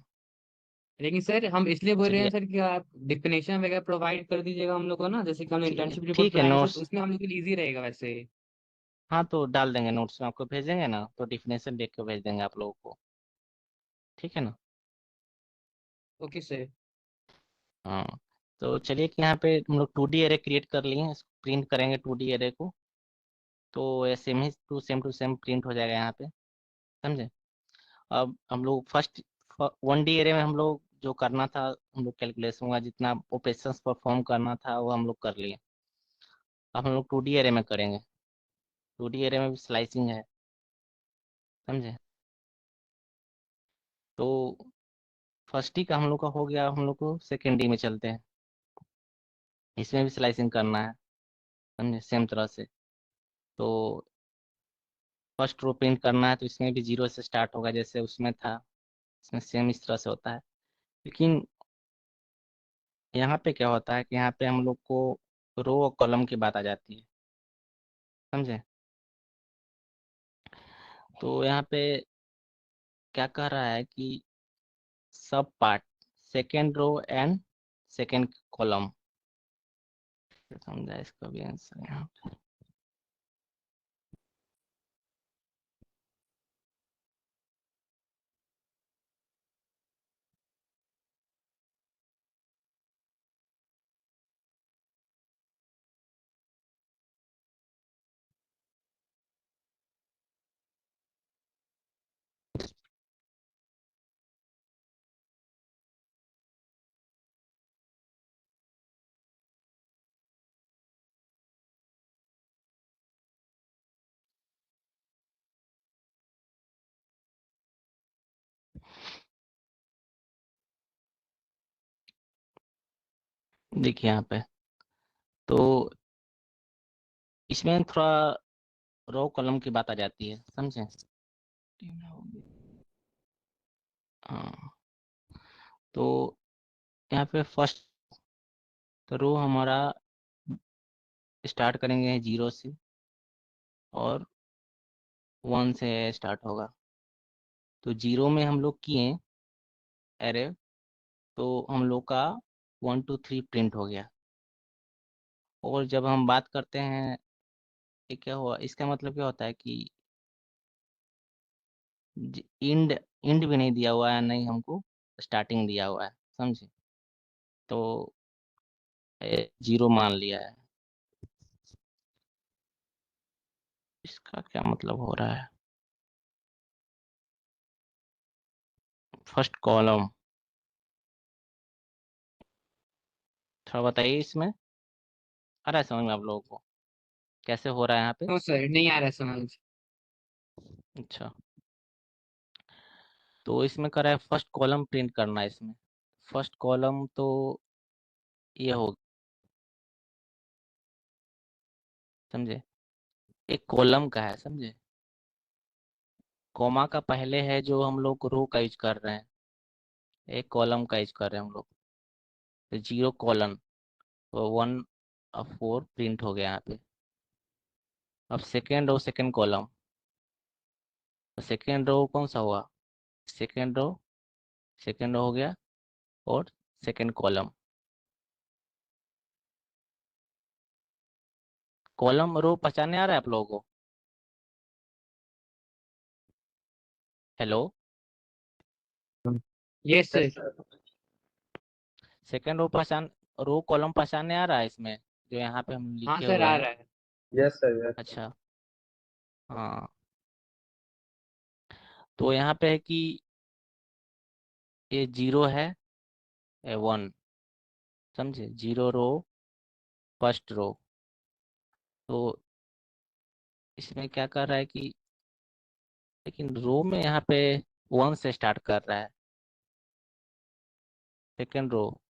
लेकिन सर हम इसलिए बोल रहे हैं
चलिए
सर कि आप डिफिनेशन वगैरह प्रोवाइड कर दीजिएगा हम लोग को ना, जैसे कि हम
ठीक
इंटर्नशिप रिपोर्ट
ठीक है
बनाएंगे सर तो
नोट्स,
उसमें हम लोग के लिए इजी रहेगा वैसे।
हाँ तो डाल देंगे नोट्स में, आपको भेजेंगे ना तो डिफिनेशन देख के भेज देंगे आप लोगों को, ठीक है ना।
Okay sir.
हाँ, तो चलिए कि यहाँ पे हम लोग 2D एरे क्रिएट कर लिए हैं, इसको प्रिंट करेंगे 2D एरे को, तो ये सेम टू सेम प्रिंट हो जाएगा यहाँ पे, समझे। अब हम लोग फर्स्ट 1D एरे में हम लोग जो करना था, हम लोग कैलकुलेशन का जितना ऑपरेशंस परफॉर्म करना था वो हम लोग कर लिए। अब हम लोग 2D एरे में करेंगे, 2D एरे में भी स्लाइसिंग है, समझे। तो फर्स्ट ही का हम लोग का हो गया, हम लोग को सेकेंड ही में चलते हैं। इसमें भी स्लाइसिंग करना है, समझे, सेम तरह से। तो फर्स्ट रो प्रिंट करना है, तो इसमें भी जीरो से स्टार्ट होगा जैसे उसमें था। इसमें सेम इस तरह से होता है। लेकिन यहाँ पे क्या होता है कि यहाँ पे हम लोग को रो और कॉलम की बात आ जाती है, समझे। तो यहाँ पे क्या कह रहा है कि सब part, second row and second column. समझा इसका भी आंसर यहाँ पे। देखिए यहाँ पे, तो इसमें थोड़ा रो कॉलम की बात आ जाती है, समझे। हाँ, तो यहाँ पे फर्स्ट रो हमारा स्टार्ट करेंगे जीरो से और वन से स्टार्ट होगा। तो जीरो में हम लोग किए एरे, तो हम लोग का 1 2 3 प्रिंट हो गया। और जब हम बात करते हैं, ये क्या हुआ, इसका मतलब क्या होता है कि इंड इंड भी नहीं दिया हुआ है, नहीं हमको स्टार्टिंग दिया हुआ है, समझे। तो जीरो मान लिया है। इसका क्या मतलब हो रहा है, फर्स्ट कॉलम थोड़ा बताइए इसमें। आ रहा है समझ में आप लोगों को कैसे हो रहा है यहाँ पे।
नो सर, नहीं आ रहा है समझ।
अच्छा, तो इसमें कर रहा है फर्स्ट कॉलम प्रिंट करना है इसमें। फर्स्ट कॉलम तो ये हो, समझे, एक कॉलम का है, समझे। कॉमा का पहले है जो हम लोग रो का यूज कर रहे हैं, एक कॉलम का यूज कर रहे हैं हम लोग। तो जीरो कॉलन, तो 1 4 प्रिंट हो गया यहाँ पे। अब सेकेंड रो सेकेंड कॉलम, तो सेकेंड रो कौन सा हुआ, सेकेंड रो हो गया और सेकेंड कॉलम। कॉलम रो पहचानने आ रहा है आप लोगों को। Hello.
Yes sir.
Second row पहचान, रो कॉलम पहचानने आ रहा है इसमें, जो यहाँ पे हम
हाँ
लिखे
सर,
हुए
आ
हैं।
रहा है।
Yes sir, yes sir.
अच्छा, हाँ। तो यहाँ पे है कि ये जीरो है, ये वन, समझे, जीरो रो फर्स्ट रो। तो इसमें क्या कर रहा है कि, लेकिन रो में यहाँ पे वन से स्टार्ट कर रहा है, सेकेंड रो।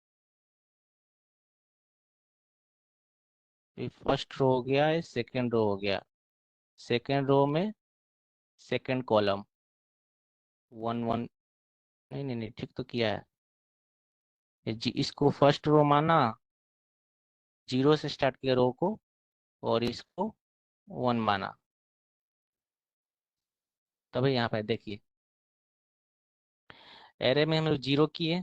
फर्स्ट रो हो गया, ये सेकेंड रो हो गया। सेकेंड रो में सेकेंड कॉलम, वन वन, नहीं नहीं नहीं, ठीक तो किया है। ये इसको फर्स्ट रो माना, जीरो से स्टार्ट किया रो को, और इसको वन माना। तभी यहाँ पे देखिए, एरे में हम लोग जीरो किए,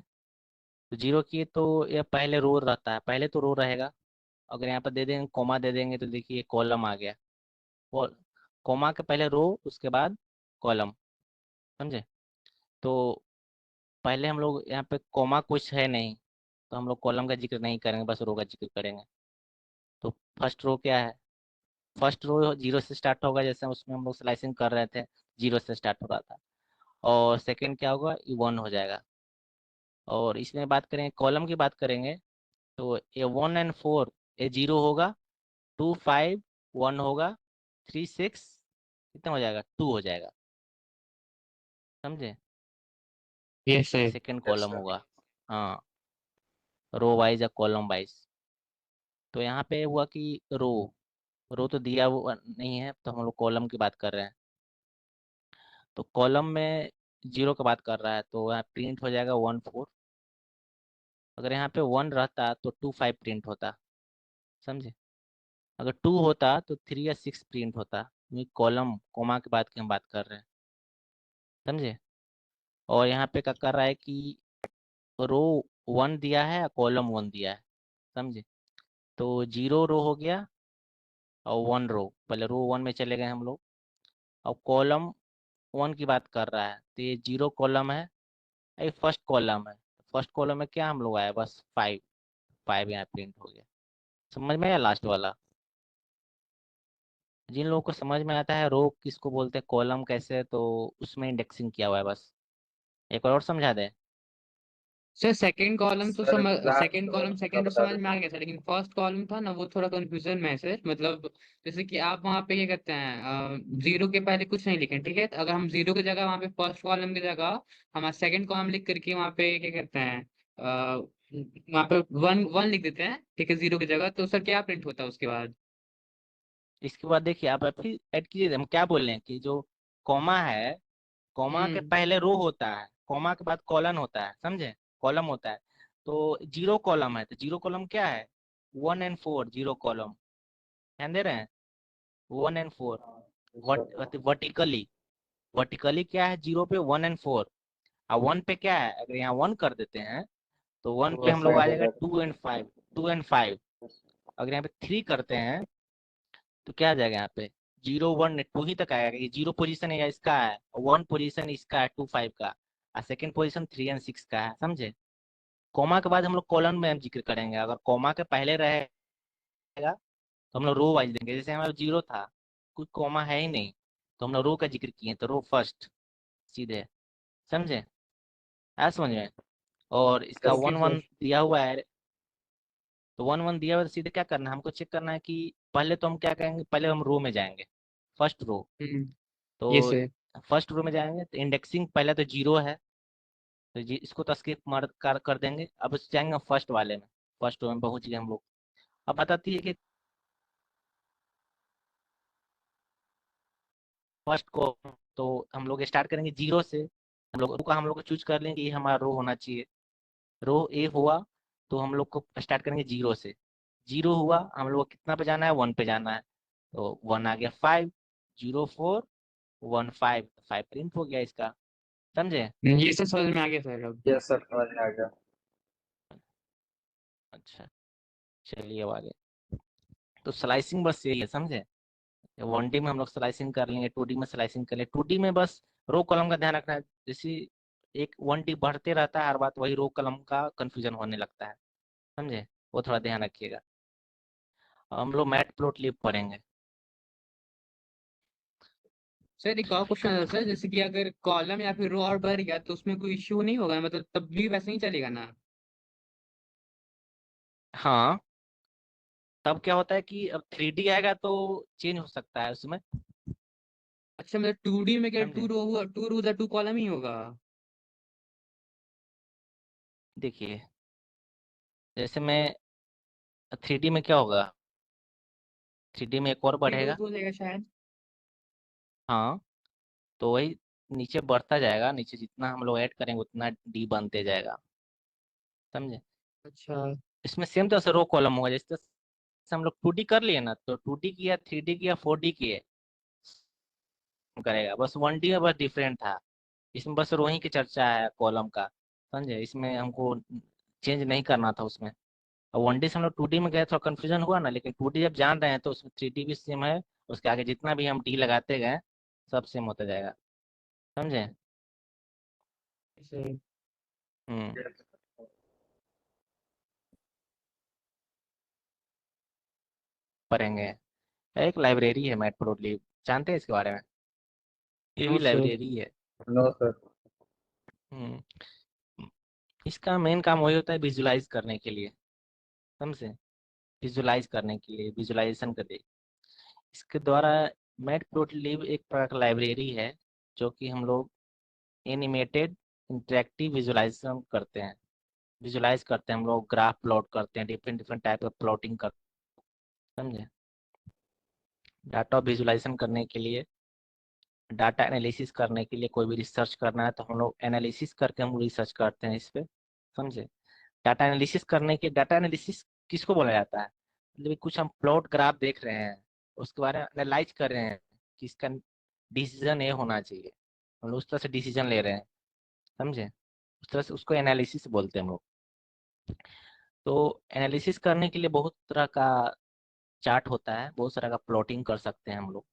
तो जीरो किए तो ये पहले रो रहता है, पहले तो रो रहेगा। अगर यहाँ पर दे देंगे, कॉमा दे देंगे, तो देखिए कॉलम आ गया। और कॉमा के पहले रो, उसके बाद कॉलम, समझे। तो पहले हम लोग यहाँ पे कॉमा कुछ है नहीं, तो हम लोग कॉलम का जिक्र नहीं करेंगे, बस रो का जिक्र करेंगे। तो फर्स्ट रो क्या है, फर्स्ट रो जीरो से स्टार्ट होगा, जैसे उसमें हम लोग स्लाइसिंग कर रहे थे, जीरो से स्टार्ट हो रहा था। और सेकंड क्या होगा, ये वन हो जाएगा। और इसमें बात करें, कॉलम की बात करेंगे, तो ये 1 और 4, ये जीरो होगा, 2 5 1 होगा, 3 6, कितना हो जाएगा, 2 हो जाएगा, समझे।
Yes sir.
Second
yes
column
sir.
होगा। हाँ, रो वाइज या कॉलम वाइज। तो यहाँ पे हुआ कि रो रो तो दिया हुआ नहीं है, तो हम लोग कॉलम की बात कर रहे हैं। तो कॉलम में जीरो की बात कर रहा है, तो यहाँ प्रिंट हो जाएगा 1 4। अगर यहाँ पे 1 रहता तो 2 5 प्रिंट होता, समझे। अगर 2 होता तो 3 या 6 प्रिंट होता, क्योंकि कॉलम कोमा के बाद की हम बात कर रहे हैं, समझे। और यहाँ पे क्या कर रहा है कि रो 1 दिया है, कॉलम 1 दिया है, समझे। तो 0 रो हो गया और 1 रो, पहले रो 1 में चले गए हम लोग। और कॉलम 1 की बात कर रहा है, तो ये 0 कॉलम है, ये फर्स्ट कॉलम है। फर्स्ट कॉलम में क्या हम लोग आया, बस 5। 5 यहाँ प्रिंट हो गया। समझ में आया लास्ट वाला। जिन लोगों को समझ में आता है रो किसको बोलते हैं, कॉलम कैसे, तो उसमें इंडेक्सिंग किया हुआ है बस। एक बार और समझा दे।
सर सेकंड कॉलम तो
सर
समझ,
लास्ट
सेकंड कॉलम
का
सेकंड तो
बता
समझ में
देते।
आ गया था, लेकिन फर्स्ट कॉलम था ना वो थोड़ा कंफ्यूजन में है सर। मतलब जैसे कि आप वहाँ पे क्या करते हैं, जीरो के पहले कुछ नहीं लिखें, ठीक है। तो अगर हम जीरो की जगह वहाँ पे फर्स्ट कॉलम की जगह हमारा सेकंड कॉलम लिख करके वहाँ पे क्या करते हैं, वहाँ पे वन वन लिख देते हैं, ठीक है, जीरो की जगह, तो सर क्या प्रिंट होता है उसके बाद?
इसके बाद देखिए, आप फिर ऐड कीजिए। हम क्या बोल रहे हैं कि जो कॉमा है, कॉमा के
हम्म।
पहले रो होता है, कॉमा के बाद कॉलन होता है, समझे। कॉलम होता है। तो 0 कॉलम है, तो 0 कॉलम क्या है, 1 and 4। 0 कॉलम, ध्यान दे रहे हैं, 1 and 4।
सर
वर्टिकली, वर्टिकली क्या है, 0 पे 1 and 4। और 1 पे क्या है, अगर यहाँ 1 कर देते हैं तो 1 पे
पूरा
हम लोग आ
फाइव हो
जाएगा
जाएगा।
2 and 5। 2 and 5। अगर यहाँ पे 3 करते हैं तो क्या आ जाएगा, यहाँ पे 0 1 2 ही तक आएगा, ये 0 पोजीशन है इसका है, 1 पोजीशन इसका है 2 5 का, और सेकंड पोजीशन 3 and 6 का है, समझे। कॉमा के बाद हम लोग कॉलन में हम जिक्र करेंगे। अगर कॉमा के पहले रहेगा तो हम लोग रो वाइज देंगे। जैसे हमारा 0 था, कोई कॉमा है ही नहीं, तो हम लोग रो का जिक्र किए, तो रो फर्स्ट, सीधे, समझे। आया समझ में। और इसका
yes
one
okay
one
sir.
दिया हुआ है, तो 1 1 दिया हुआ है, तो सीधे क्या करना है, हमको चेक करना है कि पहले तो हम क्या करेंगे, पहले हम रो में जाएंगे, फर्स्ट रो।
हम्म। ये
तो
सर।
फर्स्ट रो में जाएंगे तो इंडेक्सिंग पहले तो 0 है, तो जी इसको तो स्किप मार कर देंगे। अब उस जाएंगे फर्स्ट वाले में, फर्स्ट रो में पहुंच गए हम लोग। अब बताती है कि फर्स्ट को, तो हम लोग स्टार्ट करेंगे 0 से। हम लोग को चूज कर लेंगे ये हमारा रो होना चाहिए। रो ए हुआ, तो हम लोग को स्टार्ट करेंगे 0 से। 0 हुआ, हम लोग को कितना पे जाना है, 1 पे जाना है। तो 1 आ गया 5। 0 4 1 5, 5 प्रिंट हो गया इसका, समझे।
ये सब समझ में आ गया सर अब।
यस सर समझ में आ गया।
अच्छा, चलिए अब आगे। तो स्लाइसिंग बस यही है, समझे। 1D में हम लोग स्लाइसिंग कर लेंगे, 2D में स्लाइसिंग कर लेंगे। 2D में बस रो कॉलम का ध्यान रखना है। जैसे एक 1D बढ़ते रहता है हर बात, वही रो कॉलम का कंफ्यूजन होने लगता है, समझे। वो थोड़ा ध्यान रखिएगा। हम लोग मैट प्लॉट लिप पढ़ेंगे।
सर एक और क्वेश्चन है सर, जैसे कि अगर कॉलम या फिर रो और भर गया तो उसमें कोई इश्यू नहीं होगा, मतलब तब भी वैसे ही चलेगा ना?
हाँ, तब क्या होता है कि अब 3D आएगा तो चेंज हो सकता है उसमें,
अच्छा, मतलब टू डी में क्या टू
समझे।
रो हुआ, टू रो टू कॉलम ही होगा?
देखिए, जैसे मैं 3D में क्या होगा, 3D में एक और
थ्री रोज
बढ़ेगा।
हो जाएगा शायद।
हाँ, तो वही नीचे बढ़ता जाएगा, नीचे जितना हम लोग ऐड करेंगे उतना डी बनते जाएगा, समझे।
अच्छा।
इसमें सेम तरह से रो कॉलम होगा। जैसे हम लोग 2D कर लिए ना, तो 2D किया, 3D किया, 4D किए, करेगा। बस 1D में बस डिफरेंट था, इसमें बस रो ही की चर्चा है कॉलम का, समझे। इसमें हमको चेंज नहीं करना था उसमें। और 1D से हम लोग 2D में गए, थोड़ा कंफ्यूजन हुआ ना, लेकिन 2D जब जान रहे हैं तो उसमें 3D भी सेम है। उसके आगे जितना भी हम डी लगाते गए सब सेम होता जाएगा, समझे।
सही।
हम्म,
Yes.
पढ़ेंगे। एक लाइब्रेरी है मैटप्लोटलिब, जानते हैं इसके बारे में। ये
नो
भी
सर।
लाइब्रेरी है।
No sir.
हम्म, इसका मेन काम वही होता है, विजुलाइज करने के लिए, समझे। विजुलाइज करने के लिए, विजुलाइजेशन कर दे इसके द्वारा। मैटप्लोटलिब एक प्रकार का लाइब्रेरी है, जो कि हम लोग एनिमेटेड इंटरेक्टिव विजुअलाइजेशन करते हैं, विजुलाइज करते हैं हम लोग, ग्राफ प्लॉट करते हैं, different different type of plotting करते हैं, समझे। डाटा विजुलाइजेशन करने के लिए, डाटा एनालिसिस करने के लिए, कोई भी रिसर्च करना है तो हम लोग एनालिसिस करके हम रिसर्च करते हैं इस पे, समझे। डाटा एनालिसिस करने के, डाटा एनालिसिस किसको बोला जाता है, मतलब कि कुछ हम प्लॉट ग्राफ देख रहे हैं, उसके बारे में एनालाइज कर रहे हैं कि इसका डिसीजन ये होना चाहिए, हम लोग उस तरह से डिसीजन ले रहे हैं, समझे। उस तरह से उसको एनालिसिस बोलते हैं हम लोग। तो एनालिसिस करने के लिए बहुत तरह का चार्ट होता है, बहुत सारा का प्लॉटिंग कर सकते हैं हम लोग।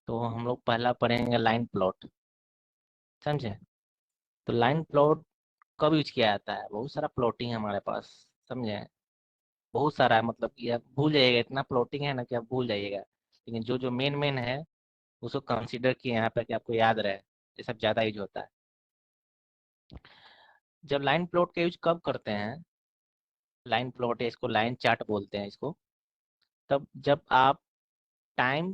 तो हम लोग पहला पढ़ेंगे लाइन प्लॉट, समझे। तो लाइन प्लॉट कब यूज किया जाता है, बहुत सारा प्लॉटिंग है हमारे पास, समझे। बहुत सारा है, मतलब कि आप भूल जाइएगा, इतना प्लॉटिंग है ना कि आप भूल जाइएगा, लेकिन जो जो मेन मेन है उसको कंसीडर किए यहाँ पे कि आपको याद रहे, ये सब ज़्यादा यूज होता है। जब लाइन प्लॉट का यूज कब करते हैं, लाइन प्लॉट है, इसको लाइन चार्ट बोलते हैं इसको, तब जब आप टाइम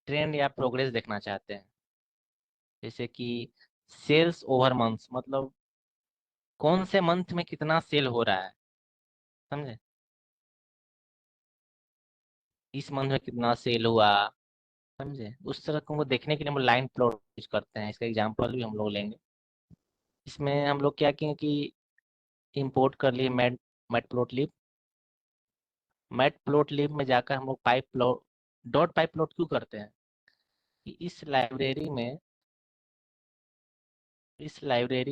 ट्रेंड या प्रोग्रेस देखना चाहते हैं, जैसे कि सेल्स ओवर मंथ्स, मतलब कौन से मंथ में कितना सेल हो रहा है, समझे। इस मंथ में कितना सेल हुआ, समझे। उस तरह को देखने के लिए हम लाइन प्लॉट यूज करते हैं, इसका एग्जांपल भी हम लोग लेंगे। इसमें हम लोग क्या किए कि इंपोर्ट कर लिए मैट मैट प्लॉट लिब, मैट प्लॉट लिब में जाकर हम लोग pipe plot, dot pipe plot क्यों करते हैं कि इस लाइब्रेरी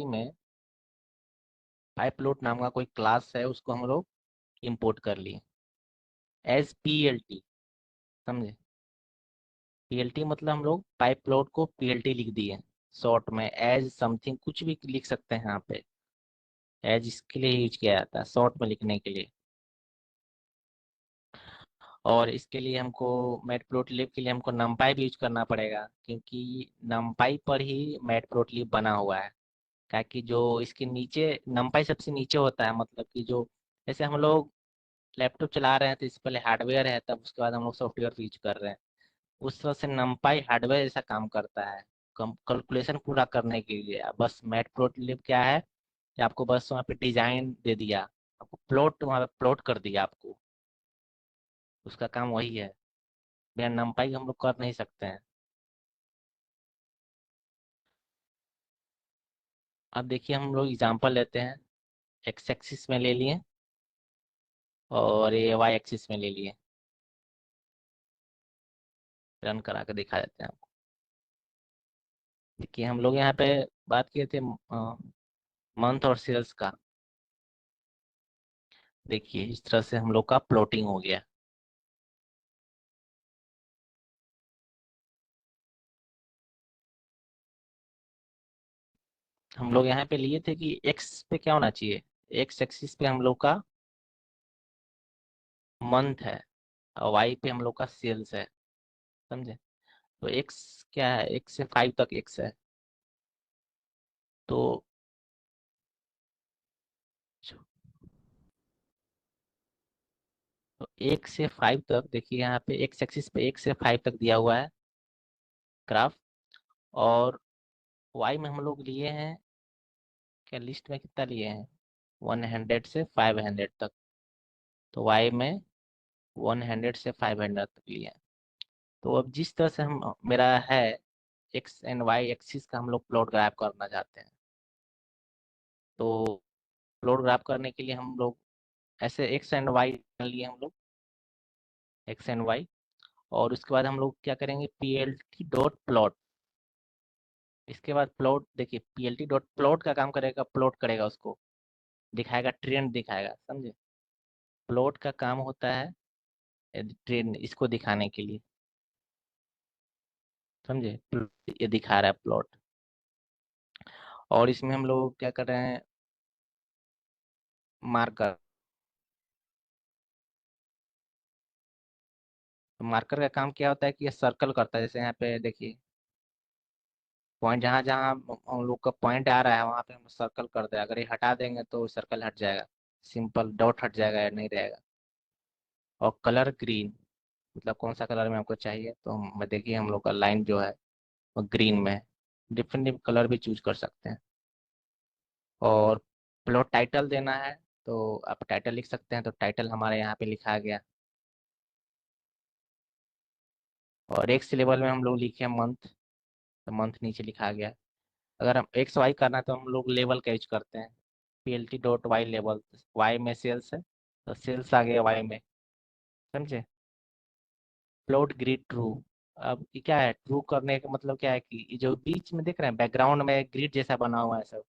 में पाइप प्लॉट नाम का कोई क्लास है, उसको हम लोग इंपोर्ट कर लिए एज पीएलटी, समझे। पीएलटी मतलब हम लोग पाइप प्लॉट को पीएलटी लिख दिए, शॉर्ट में एज समथिंग कुछ भी लिख सकते हैं यहाँ पे, एज इसके लिए यूज किया जाता है शॉर्ट में लिखने के लिए। और इसके लिए हमको मैटप्लोटलिब के लिए हमको नमपाई भी यूज करना पड़ेगा, क्योंकि नमपाई पर ही मैटप्लोटलिब बना हुआ है। क्या कि जो इसके नीचे नमपाई सबसे नीचे होता है, मतलब कि जो, जैसे हम लोग लैपटॉप चला रहे हैं तो इससे पहले हार्डवेयर है, तब उसके बाद हम लोग सॉफ्टवेयर यूज कर रहे हैं, उस तरह से नमपाई हार्डवेयर जैसा काम करता है, कम कैलकुलेशन पूरा करने के लिए। बस मैटप्लोटलिब क्या है कि आपको बस वहाँ पे डिजाइन दे दिया, आपको प्लॉट वहाँ पे प्लॉट कर दिया आपको, उसका काम वही है, बिना नमपाई हम लोग कर नहीं सकते हैं। अब देखिए हम लोग एग्जांपल लेते हैं, एक्स एक्सिस में ले लिए और ये वाई एक्सिस में ले लिए, रन करा के दिखा देते हैं आपको। देखिए हम लोग यहाँ पे बात किए थे मंथ और सेल्स का, देखिए इस तरह से हम लोग का प्लॉटिंग हो गया। हम लोग यहाँ पे लिए थे कि एक्स पे क्या होना चाहिए, एक्स एक्सिस पे हम लोग का मंथ है और वाई पे हम लोग का सेल्स है, समझे। तो एक्स क्या है, एक्स से 5 तक एक्स है, तो तो 1 से 5 तक देखिए, यहाँ पे एक्स एक्सिस पे 1 से 5 तक दिया हुआ है ग्राफ, और वाई में हम लोग लिए हैं, क्या लिस्ट में कितना लिए हैं, 100 से 500 तक, तो वाई में 100 से 500 तक लिए हैं। तो अब जिस तरह से हम, मेरा है एक्स एंड वाई एक्सिस का हम लोग प्लॉट ग्राफ करना चाहते हैं, तो प्लॉट ग्राफ करने के लिए हम लोग ऐसे एक्स एंड वाई मान लिए हम लोग, एक्स एंड वाई, और उसके बाद हम लोग क्या करेंगे, P L T dot plot, इसके बाद प्लॉट, देखिए P L T dot plot का काम करेगा, प्लॉट करेगा उसको, दिखाएगा ट्रेंड दिखाएगा, समझे। प्लॉट का काम होता है ट्रेंड इसको दिखाने के लिए, समझे। ये दिखा रहा है प्लॉट, और इसमें हम लोग क्या कर रहे हैं, मार्कर, तो मार्कर का काम क्या होता है कि ये सर्कल करता है, जैसे यहाँ पे देखिए पॉइंट, जहाँ जहाँ हम लोग का पॉइंट आ रहा है वहाँ पे हम सर्कल कर दे, अगर ये हटा देंगे तो सर्कल हट जाएगा, सिंपल डॉट हट जाएगा या नहीं रहेगा। और कलर ग्रीन, मतलब कौन सा कलर में आपको चाहिए, तो हम देखिए हम लोग का लाइन जो है वो ग्रीन में है, डिफरेंट डिफरेंट कलर भी चूज कर सकते हैं। और प्लॉट टाइटल देना है, तो आप टाइटल लिख सकते हैं, तो टाइटल हमारे यहाँ पे लिखा गया। और एक लेवल में हम लोग लिखे मंथ, तो मंथ नीचे लिखा गया। अगर हम एक्स वाई करना है तो हम लोग लेवल का यूज करते हैं, PLT डॉट वाई लेवल। वाई में सेल्स है, तो सेल्स आ गया वाई में, समझे। Plot grid true. अब ये क्या है, ट्रू करने का मतलब क्या है कि ये जो बीच में देख रहे हैं बैकग्राउंड में ग्रिड जैसा बना हुआ है सब,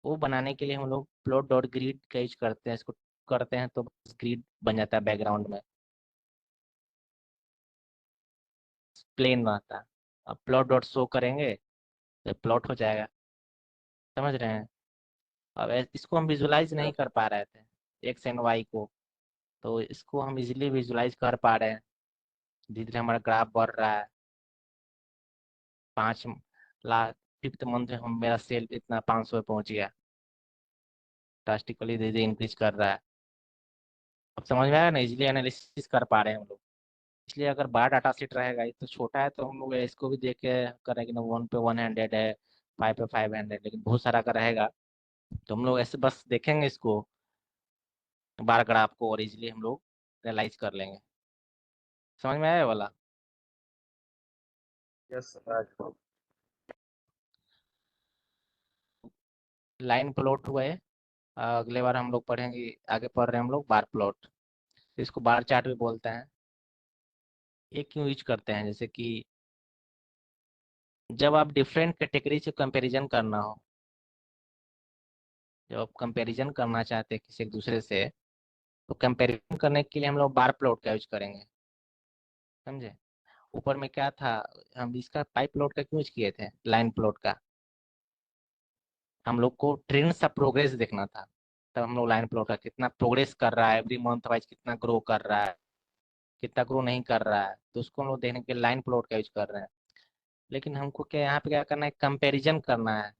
वो बनाने के लिए हम लोग प्लॉट डॉट ग्रिड का यूज करते हैं। इसको करते हैं तो ग्रिड बन जाता है बैकग्राउंड में, प्लेन रहता है। अब प्लॉट डॉट शो करेंगे तो प्लॉट हो जाएगा, समझ रहे हैं। अब इसको हम विजुलाइज नहीं कर पा रहे थे, एक्स एंड वाई को, तो इसको हम इजीली विजुलाइज कर पा रहे हैं। धीरे धीरे हमारा ग्राफ बढ़ रहा है। 5 लाख, फिफ्थ मंथ में हम मेरा सेल इतना 500 पे पहुंच गया, ड्रास्टिकली धीरे धीरे इंक्रीज कर रहा है। अब समझ में आया ना, इजीली एनालिसिस कर पा रहे हैं हम लोग। इसलिए अगर बड़ा डाटा सेट रहेगा, ये तो छोटा है तो हम लोग इसको भी देख के करेंगे ना, 1 पे 100 है, 5 पे 500, लेकिन बहुत सारा का रहेगा तो हम लोग ऐसे बस देखेंगे इसको, बार ग्राफ को, और इजीली हम लोग रियलाइज कर लेंगे। समझ में आया ये वाला।
यस राज।
लाइन प्लॉट हुए, अगले बार हम लोग पढ़ेंगे, आगे पढ़ रहे हैं हम लोग बार प्लॉट। इसको बार चार्ट भी बोलते हैं। ये क्यों यूज करते हैं, जैसे कि जब आप डिफरेंट कैटेगरी से कंपैरिजन करना हो, जब आप कंपैरिजन करना चाहते हैं किसी एक दूसरे से, तो कंपैरिजन करने के लिए हम लोग बार प्लॉट का यूज करेंगे, समझे। ऊपर में क्या था, हम इसका पाइप प्लॉट का क्यों यूज किए थे, लाइन प्लॉट का, हम लोग को ट्रेंड सा प्रोग्रेस देखना था। तब हम लोग लाइन प्लॉट का कितना प्रोग्रेस कर रहा है, एवरी मंथ वाइज कितना ग्रो कर रहा है, कितना ग्रो नहीं कर रहा है, तो उसको हम लोग देखने के लिए लाइन प्लॉट का यूज कर रहे हैं। लेकिन हमको क्या यहाँ पे क्या करना है, कंपैरिजन करना है।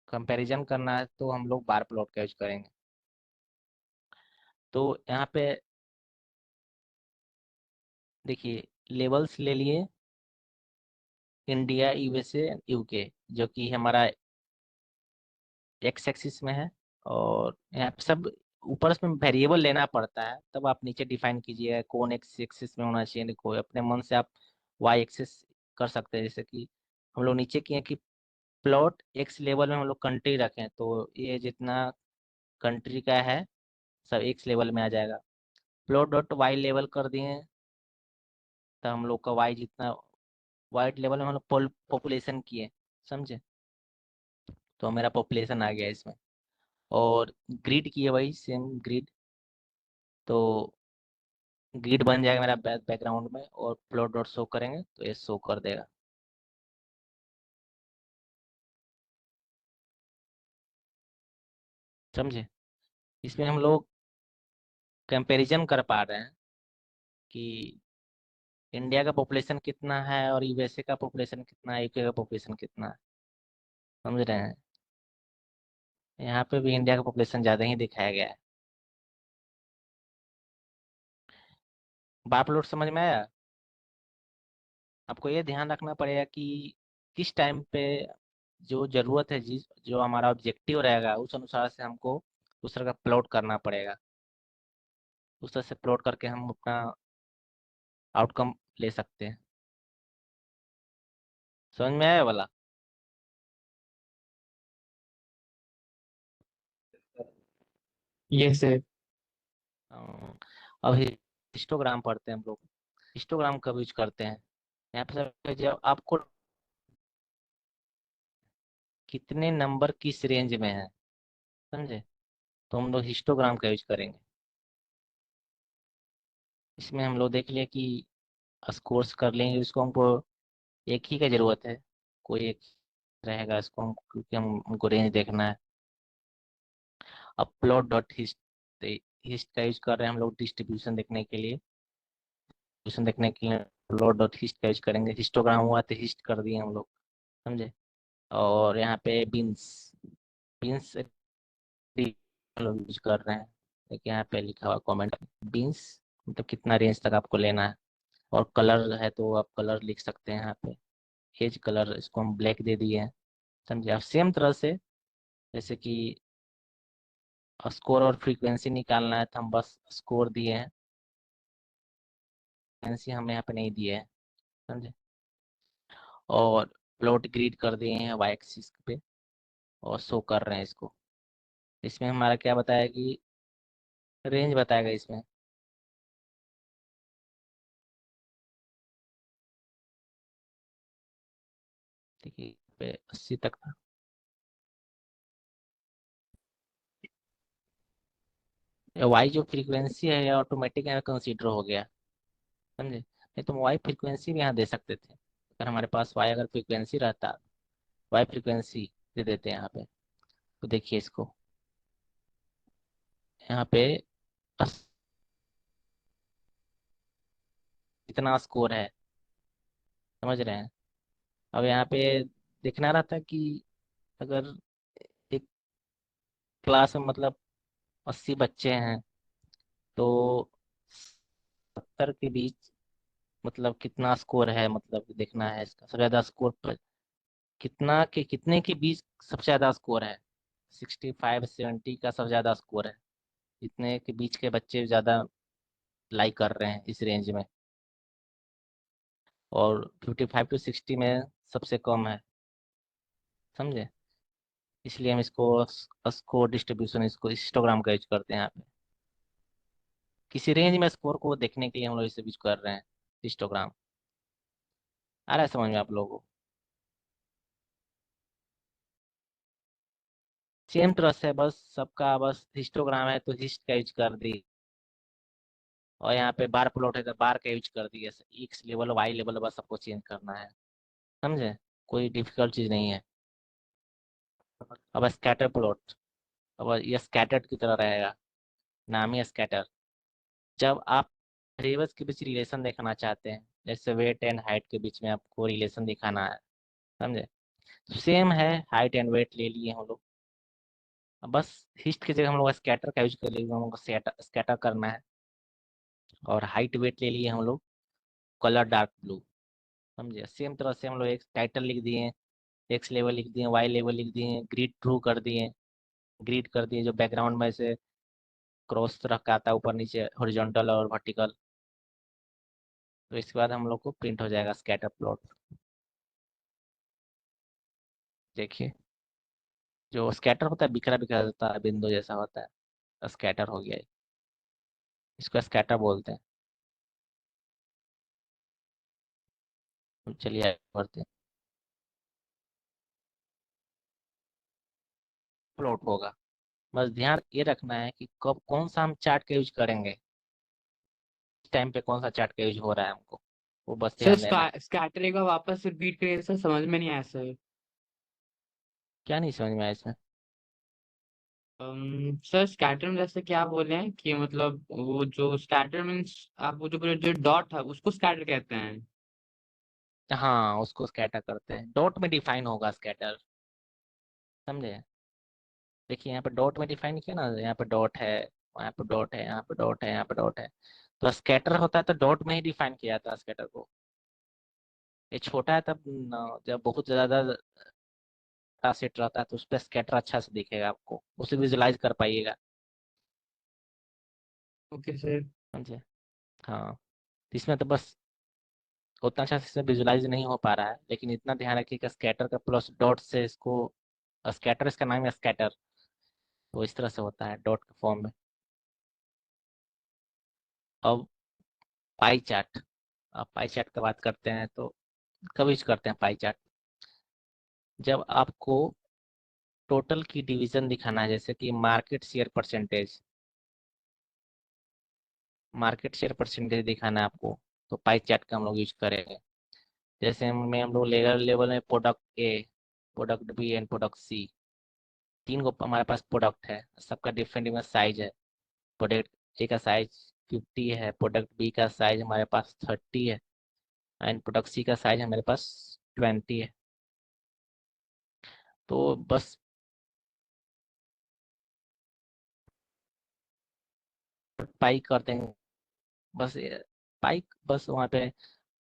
कंपैरिजन करना है तो हम लोग बार प्लॉट का यूज करेंगे। तो यहाँ पे देखिए, लेवल्स ले लिए, इंडिया, USA, UK, जो कि हमारा एक्स एक्सिस में है। और यहाँ पे सब ऊपर उसमें वेरिएबल लेना पड़ता है, तब आप नीचे डिफाइन कीजिए कौन एक्स एक्सिस में होना चाहिए, नहीं कोई अपने मन से आप वाई एक्सिस कर सकते हैं। जैसे कि हम लोग नीचे किए कि प्लॉट एक्स लेवल में हम लोग कंट्री रखें, तो ये जितना कंट्री का है सब एक्स लेवल में आ जाएगा। प्लॉट डॉट वाई लेवल कर दिए, तो हम लोग का वाई जितना, वाई लेवल में हम लोग पॉपुलेशन किए, समझे, तो मेरा पॉपुलेशन आ गया इसमें। और ग्रिड किए वही सेम ग्रिड, तो ग्रिड बन जाएगा मेरा बैकग्राउंड में, और प्लॉट डॉट शो करेंगे तो ये शो कर देगा, समझे। इसमें हम लोग कंपैरिजन कर पा रहे हैं कि इंडिया का पॉपुलेशन कितना है और USA का पॉपुलेशन कितना है, UK का पॉपुलेशन कितना है, समझ रहे हैं। यहाँ पे भी इंडिया का पॉपुलेशन ज़्यादा ही दिखाया गया है। बार प्लॉट समझ में आया। आपको ये ध्यान रखना पड़ेगा कि किस टाइम पे जो जरूरत है, जिस जो हमारा ऑब्जेक्टिव रहेगा, उस अनुसार से हमको उस तरह का प्लॉट करना पड़ेगा। उस तरह से प्लॉट करके हम अपना आउटकम ले सकते हैं। समझ में आया ये वाला।
ये से
अ, अब हिस्टोग्राम पढ़ते हैं हम लोग। हिस्टोग्राम कब यूज करते हैं, यहाँ पे जब आपको कितने नंबर किस रेंज में है, समझे, तो हम लोग हिस्टोग्राम का यूज करेंगे। इसमें हम लोग देख लिए कि स्कोर्स कर लेंगे, इसको हमको एक ही का जरूरत है, कोई एक रहेगा इसको हम, क्योंकि हम हमको रेंज देखना है। अब प्लॉट डॉट हिस्ट, हिस्ट का यूज कर रहे हैं हम लोग डिस्ट्रीब्यूशन देखने के लिए। डिस्ट्रीब्यूशन देखने के लिए प्लॉट डॉट हिस्ट का यूज करेंगे। हिस्टोग्राम हुआ तो हिस्ट कर दिए हम लोग, समझे। और यहाँ पे बीन्स, बीन्स यूज कर रहे हैं। देखिए यहाँ पे लिखा हुआ कमेंट, बीन्स मतलब कितना रेंज तक आपको लेना है। और कलर है तो आप कलर लिख सकते हैं यहाँ पे, एज कलर इसको हम ब्लैक दे दिए हैं, समझे। आप सेम तरह से जैसे कि स्कोर और फ्रीक्वेंसी निकालना है तो हम बस स्कोर दिए हैं, फ्रीक्वेंसी हमें यहाँ पे नहीं दिए है, समझे। और प्लॉट ग्रिड कर दिए हैं वाई एक्सिस पे और शो कर रहे हैं इसको। इसमें हमारा क्या बताया कि रेंज बताएगा इसमें। ठीक है, पे 80 तक था। वाई जो फ्रीक्वेंसी है ये ऑटोमेटिक यहाँ कंसीडर हो गया, समझे। नहीं तो वाई फ्रीक्वेंसी भी यहाँ दे सकते थे, अगर हमारे पास वाई अगर फ्रीक्वेंसी रहता, वाई फ्रीक्वेंसी दे देते हैं यहाँ पे। तो देखिए इसको, यहाँ पे अस- कितना स्कोर है, समझ रहे हैं। अब यहाँ पे देखना रहता कि अगर एक क्लास में मतलब 80 बच्चे हैं तो 70 के बीच मतलब कितना स्कोर है, मतलब देखना है इसका सबसे ज्यादा स्कोर पर कितना के कितने के बीच सबसे ज्यादा स्कोर है। 65-70 का सबसे ज्यादा स्कोर है, इतने के बीच के बच्चे ज्यादा लाइक कर रहे हैं इस रेंज में। और 55 to 60 में सबसे कम है, समझे। इसलिए हम इसको स्कोर डिस्ट्रीब्यूशन, इसको हिस्टोग्राम का यूज करते हैं यहाँ पे। किसी रेंज में स्कोर को देखने के लिए हम लोग इसे यूज कर रहे हैं, हिस्टोग्राम। आ रहा है समझ में आप लोगों को। सेम ट्रस्ट है, बस सबका बस हिस्टोग्राम है तो हिस्ट का यूज कर दी, और यहाँ पे बार प्लॉट है तो बार का यूज कर दिया। एक्स लेवल वाई लेवल बस सबको चेंज करना है, समझे। कोई डिफिकल्ट चीज नहीं है। अब स्कैटर प्लॉट, अब ये स्कैटर्ड की तरह रहेगा, नाम ही स्कैटर। जब आप वेरिएबल्स के बीच रिलेशन देखना चाहते हैं, जैसे वेट एंड हाइट के बीच में आपको रिलेशन दिखाना है, समझे। सेम है, हाइट एंड वेट ले लिए हम लोग। अब बस हिस्ट की जगह हम लोग स्कैटर का यूज कर लिए, हम लोग को स्कैटर करना है। और हाइट वेट ले लिए हम लोग, कलर डार्क ब्लू, समझे। सेम तरह से हम लोग एक टाइटल लिख दिए, एक्स लेवल लिख दिए, वाई लेवल लिख दिए, ग्रिड ड्रू कर दिए, ग्रिड कर दिए जो बैकग्राउंड में से क्रॉस तरह का आता है, ऊपर नीचे हॉरिजॉन्टल और वर्टिकल। तो इसके बाद हम लोग को प्रिंट हो जाएगा स्कैटर प्लॉट। देखिए, जो स्कैटर होता है बिखरा बिखरा होता है, बिंदु जैसा होता है, स्कैटर हो गया ये। इसको स्कैटर बोलते हैं। तो चलिए आगे बढ़ते हैं। प्लॉट होगा, बस ध्यान ये रखना है कि कब कौन सा हम चार्ट का यूज करेंगे, इस टाइम पे कौन सा चार्ट का यूज हो रहा है हमको, वो बस
सर
ध्यान देना है।
स्कैटर एक बार वापस रिपीट करिए सर, समझ में नहीं आया सर।
क्या नहीं समझ में आया इसमें।
सर स्कैटर में जैसे क्या बोले हैं कि मतलब वो जो स्कैटर मीन्स आप वो जो बोले जो डॉट है उसको स्कैटर कहते हैं।
हाँ, उसको स्कैटर करते हैं, डॉट में डिफाइन होगा स्कैटर, समझे। देखिए यहाँ पे डॉट में डिफाइन किया ना, यहाँ पे डॉट है, यहाँ पे डॉट है, यहाँ पे डॉट है, यहाँ पे डॉट है। तो स्कैटर होता है तो डॉट में ही डिफाइन किया जाता है स्कैटर को। ये छोटा है तब जब बहुत ज्यादा डाटा सेट रहता है तो उस पर स्कैटर अच्छा से दिखेगा, आपको उसे विजुलाइज कर पाइएगा,
ओके सर।
समझे। हाँ, तो इसमें तो बस उतना अच्छा से विजुलाइज नहीं हो पा रहा है, लेकिन इतना ध्यान रखिएगा स्कैटर का प्लस डॉट से इसको, स्कैटर इसका नाम है स्कैटर, तो इस तरह से होता है डॉट के फॉर्म में। अब पाई चार्ट, अब पाई चार्ट की बात करते हैं तो कब यूज करते हैं पाई चार्ट। जब आपको टोटल की डिवीजन दिखाना है, जैसे कि मार्केट शेयर परसेंटेज दिखाना है आपको, तो पाई चार्ट का हम लोग यूज करेंगे। जैसे हम लोग लेवल लेवल में product A, product B and product C, तीन को हमारे पास प्रोडक्ट है, सबका डिफरेंट डिफरेंट साइज है। प्रोडक्ट ए का साइज 50 है, प्रोडक्ट बी का साइज हमारे पास 30 है, एंड प्रोडक्ट सी का साइज हमारे पास 20 है। तो बस पाई करते हैं, बस पाई बस वहाँ पे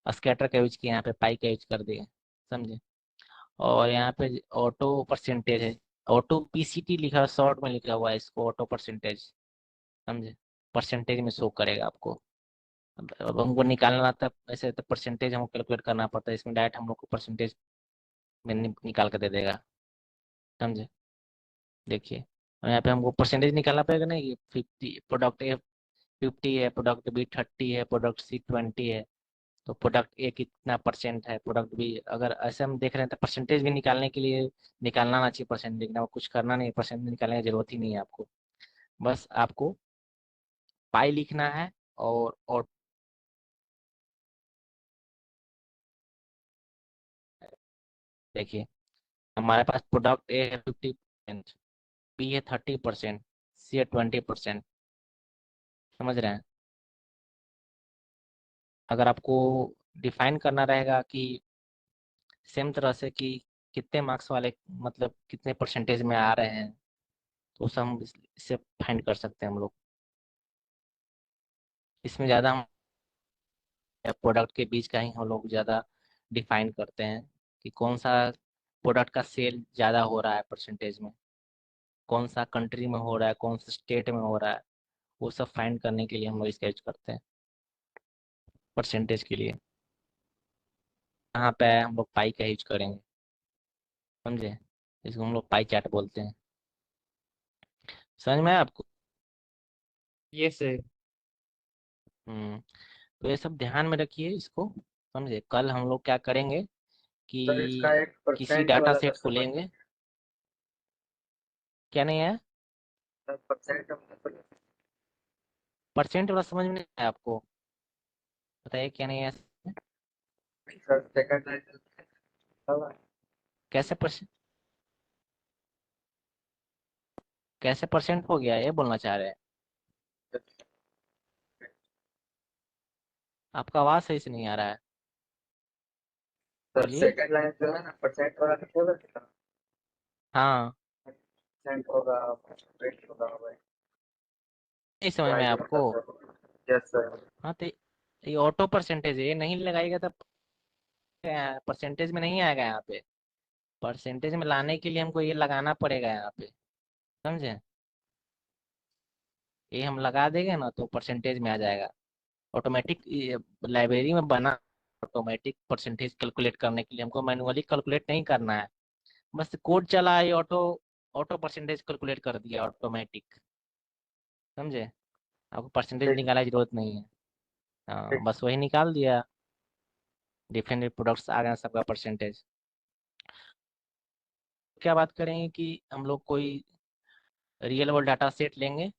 स्कैटर का यूज किया, यहाँ पे पाई का यूज कर दिए, समझे। और यहाँ पे ऑटो परसेंटेज है, ऑटो पीसीटी लिखा शॉर्ट में लिखा हुआ है इसको, ऑटो परसेंटेज, समझे? परसेंटेज में शो करेगा आपको। अब हमको निकालना था ऐसे, तो परसेंटेज हमको कैलकुलेट करना पड़ता है, इसमें डायरेक्ट हम लोग को परसेंटेज में निकाल कर दे देगा, समझे? देखिए, और यहाँ पे हमको परसेंटेज निकालना पड़ेगा ना, ये 50 प्रोडक्ट ए 50 है, प्रोडक्ट बी 30 है, प्रोडक्ट सी 20 है, तो प्रोडक्ट ए कितना परसेंट है, प्रोडक्ट बी, अगर ऐसे हम देख रहे हैं तो परसेंटेज भी निकालने के लिए निकालना ना चाहिए परसेंट, लेकिन आपको कुछ करना नहीं, परसेंट निकालने की जरूरत ही नहीं है आपको। बस आपको पाई लिखना है, और देखिए, हमारे पास प्रोडक्ट ए है 50%, बी है 30%, सी है 20%, समझ रहे हैं? अगर आपको डिफाइन करना रहेगा कि सेम तरह से कि कितने मार्क्स वाले, मतलब कितने परसेंटेज में आ रहे हैं, तो उसे हम इससे फाइंड कर सकते हैं हम लोग। इसमें ज़्यादा हम प्रोडक्ट के बीच का ही हम लोग ज़्यादा डिफाइन करते हैं कि कौन सा प्रोडक्ट का सेल ज़्यादा हो रहा है परसेंटेज में, कौन सा कंट्री में हो रहा है, कौन सा स्टेट में हो रहा है, वो सब फाइंड करने के लिए हम लोग इसका यूज करते हैं परसेंटेज के लिए। यहाँ पे हम लोग पाई का यूज करेंगे, समझे? इसको हम लोग पाई चार्ट बोलते हैं। समझ में आया आपको?
ये सर।
हम्म। तो ये सब ध्यान में रखिए इसको, समझे? कल हम लोग क्या करेंगे
सर इसका
कि
एक
किसी
परसेंट
डाटा
वाला
सेट को
समझ में
लेंगे। क्या नहीं है?
सर, परसेंट
परसेंट वाला समझ में नहीं आया आपको? बताइए क्या नहीं है?
सर सेकंड लाइन
कैसे परसेंट, कैसे परसेंट हो गया ये बोलना चाह रहे हैं? आपका आवाज सही से नहीं आ रहा है,
सर
बोलिए।
सेकंड लाइन जो है ना परसेंट वाला लिखोगे कितना
हाँ,
परसेंट होगा, रेट होगा भाई,
नहीं समझ में
वाई
आया आपको?
Yes sir.
हाँ, तो ये ऑटो परसेंटेज है, ये नहीं लगाएगा तब परसेंटेज में नहीं आएगा यहाँ पे। परसेंटेज में लाने के लिए हमको ये लगाना पड़ेगा यहाँ पे, समझे? ये हम लगा देंगे ना तो परसेंटेज में आ जाएगा ऑटोमेटिक। लाइब्रेरी में बना ऑटोमेटिक परसेंटेज कैलकुलेट करने के लिए हमको मैनुअली कैलकुलेट नहीं करना है, बस कोड चला ये ऑटो ऑटो परसेंटेज कैलकुलेट कर दिया ऑटोमेटिक, समझे? आपको परसेंटेज
ठीक
निकालने की जरूरत नहीं है। हाँ,
ठीक
बस वही निकाल दिया, डिफरेंट प्रोडक्ट्स आ गए सबका परसेंटेज। क्या बात करेंगे कि हम लोग कोई रियल वर्ल्ड डाटा सेट लेंगे,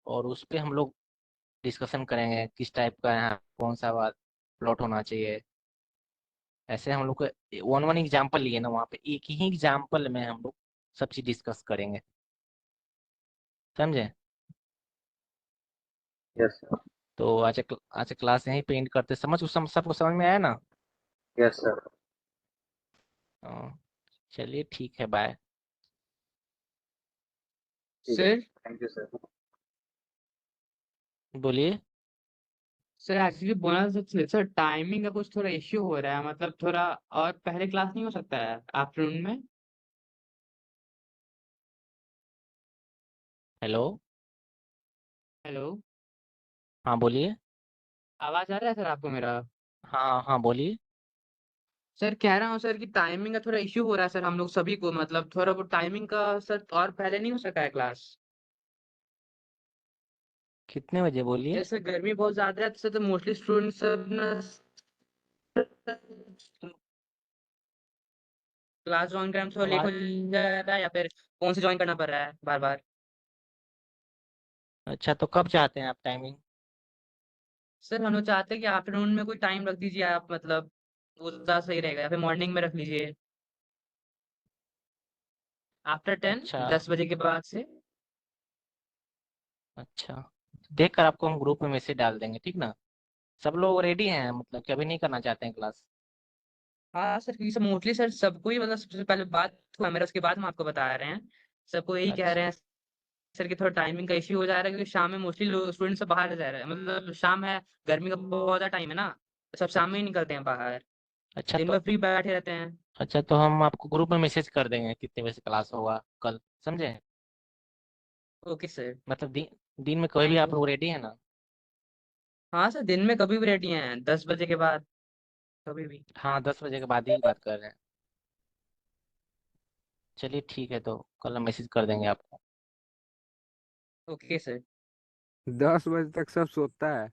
और उस पे हम लोग डिस्कशन करेंगे किस टाइप का यहाँ कौन सा बात प्लॉट होना चाहिए। ऐसे हम लोग को वन वन एग्जाम्पल लिए ना, वहाँ पे एक ही एग्जाम्पल में हम लोग सब चीज डिस्कस करेंगे, समझे?
Yes sir.
तो आज क्लास यहीं पे एंड करते, सबको समझ में आया ना?
Yes sir.
हाँ, चलिए ठीक है, बाय।
ठीक है,
सर
थैंक यू सर।
बोलिए।
सर एक्चुअली बोलना सर टाइमिंग का कुछ थोड़ा इश्यू हो रहा है, मतलब थोड़ा और पहले क्लास नहीं हो सकता है आफ्टरनून में?
हेलो।
हेलो।
हाँ बोलिए।
आवाज आ रहा है सर आपको मेरा?
हाँ हाँ बोलिए।
सर कह रहा हूँ सर कि टाइमिंग का थोड़ा इश्यू हो रहा है सर, हम लोग सभी को, मतलब थोड़ा वो टाइमिंग का सर और पहले नहीं हो सका है क्लास?
कितने बजे बोलिए?
जैसे गर्मी बहुत ज्यादा है तो मोस्टली स्टूडेंट सब ना क्लास ज्वाइन करने में थोड़ा लेट
आवाज,
हो जाता है, या फिर फोन से ज्वाइन करना पड़ रहा है बार बार।
अच्छा तो कब चाहते हैं आप टाइमिंग?
सर हम लोग चाहते हैं कि आफ्टरनून में कोई टाइम रख दीजिए आप, मतलब वो ज्यादा सही रहेगा, या फिर मॉर्निंग में रख लीजिए आफ्टर 10,
अच्छा
10 बजे के बाद से।
अच्छा, देख कर आपको हम ग्रुप में मैसेज डाल देंगे, ठीक ना? सब लोग रेडी हैं, मतलब कि अभी नहीं करना चाहते हैं क्लास?
हाँ सर, क्योंकि सब मोस्टली सर सबको ही, मतलब सबसे पहले बात हुआ मेरा, उसके बाद हम आपको बता रहे हैं। सबको यही कह
अच्छा
रहे हैं सर कि थोड़ा टाइमिंग का इश्यू हो जा रहा है, क्योंकि शाम में मोस्टली लोग स्टूडेंट सब बाहर जा रहे हैं, मतलब शाम है, गर्मी का बहुत ज्यादा टाइम है ना, तो सब शाम में ही निकलते हैं बाहर,
अच्छा,
दिन
तो
भर फ्री बैठे रहते हैं।
अच्छा, तो हम आपको ग्रुप में मैसेज कर देंगे कितने बजे क्लास होगा कल, समझे?
Okay sir.
मतलब दिन में कभी भी
थैंक
आप
यू।
लोग रेडी है ना?
हाँ सर, दिन में कभी भी रेडी हैं, 10 बजे के बाद कभी भी।
हाँ, 10 बजे के बाद ही बात कर रहे हैं। चलिए ठीक है, तो कल हम मैसेज कर देंगे आपको।
Okay sir.
10 बजे तक सब सोता है।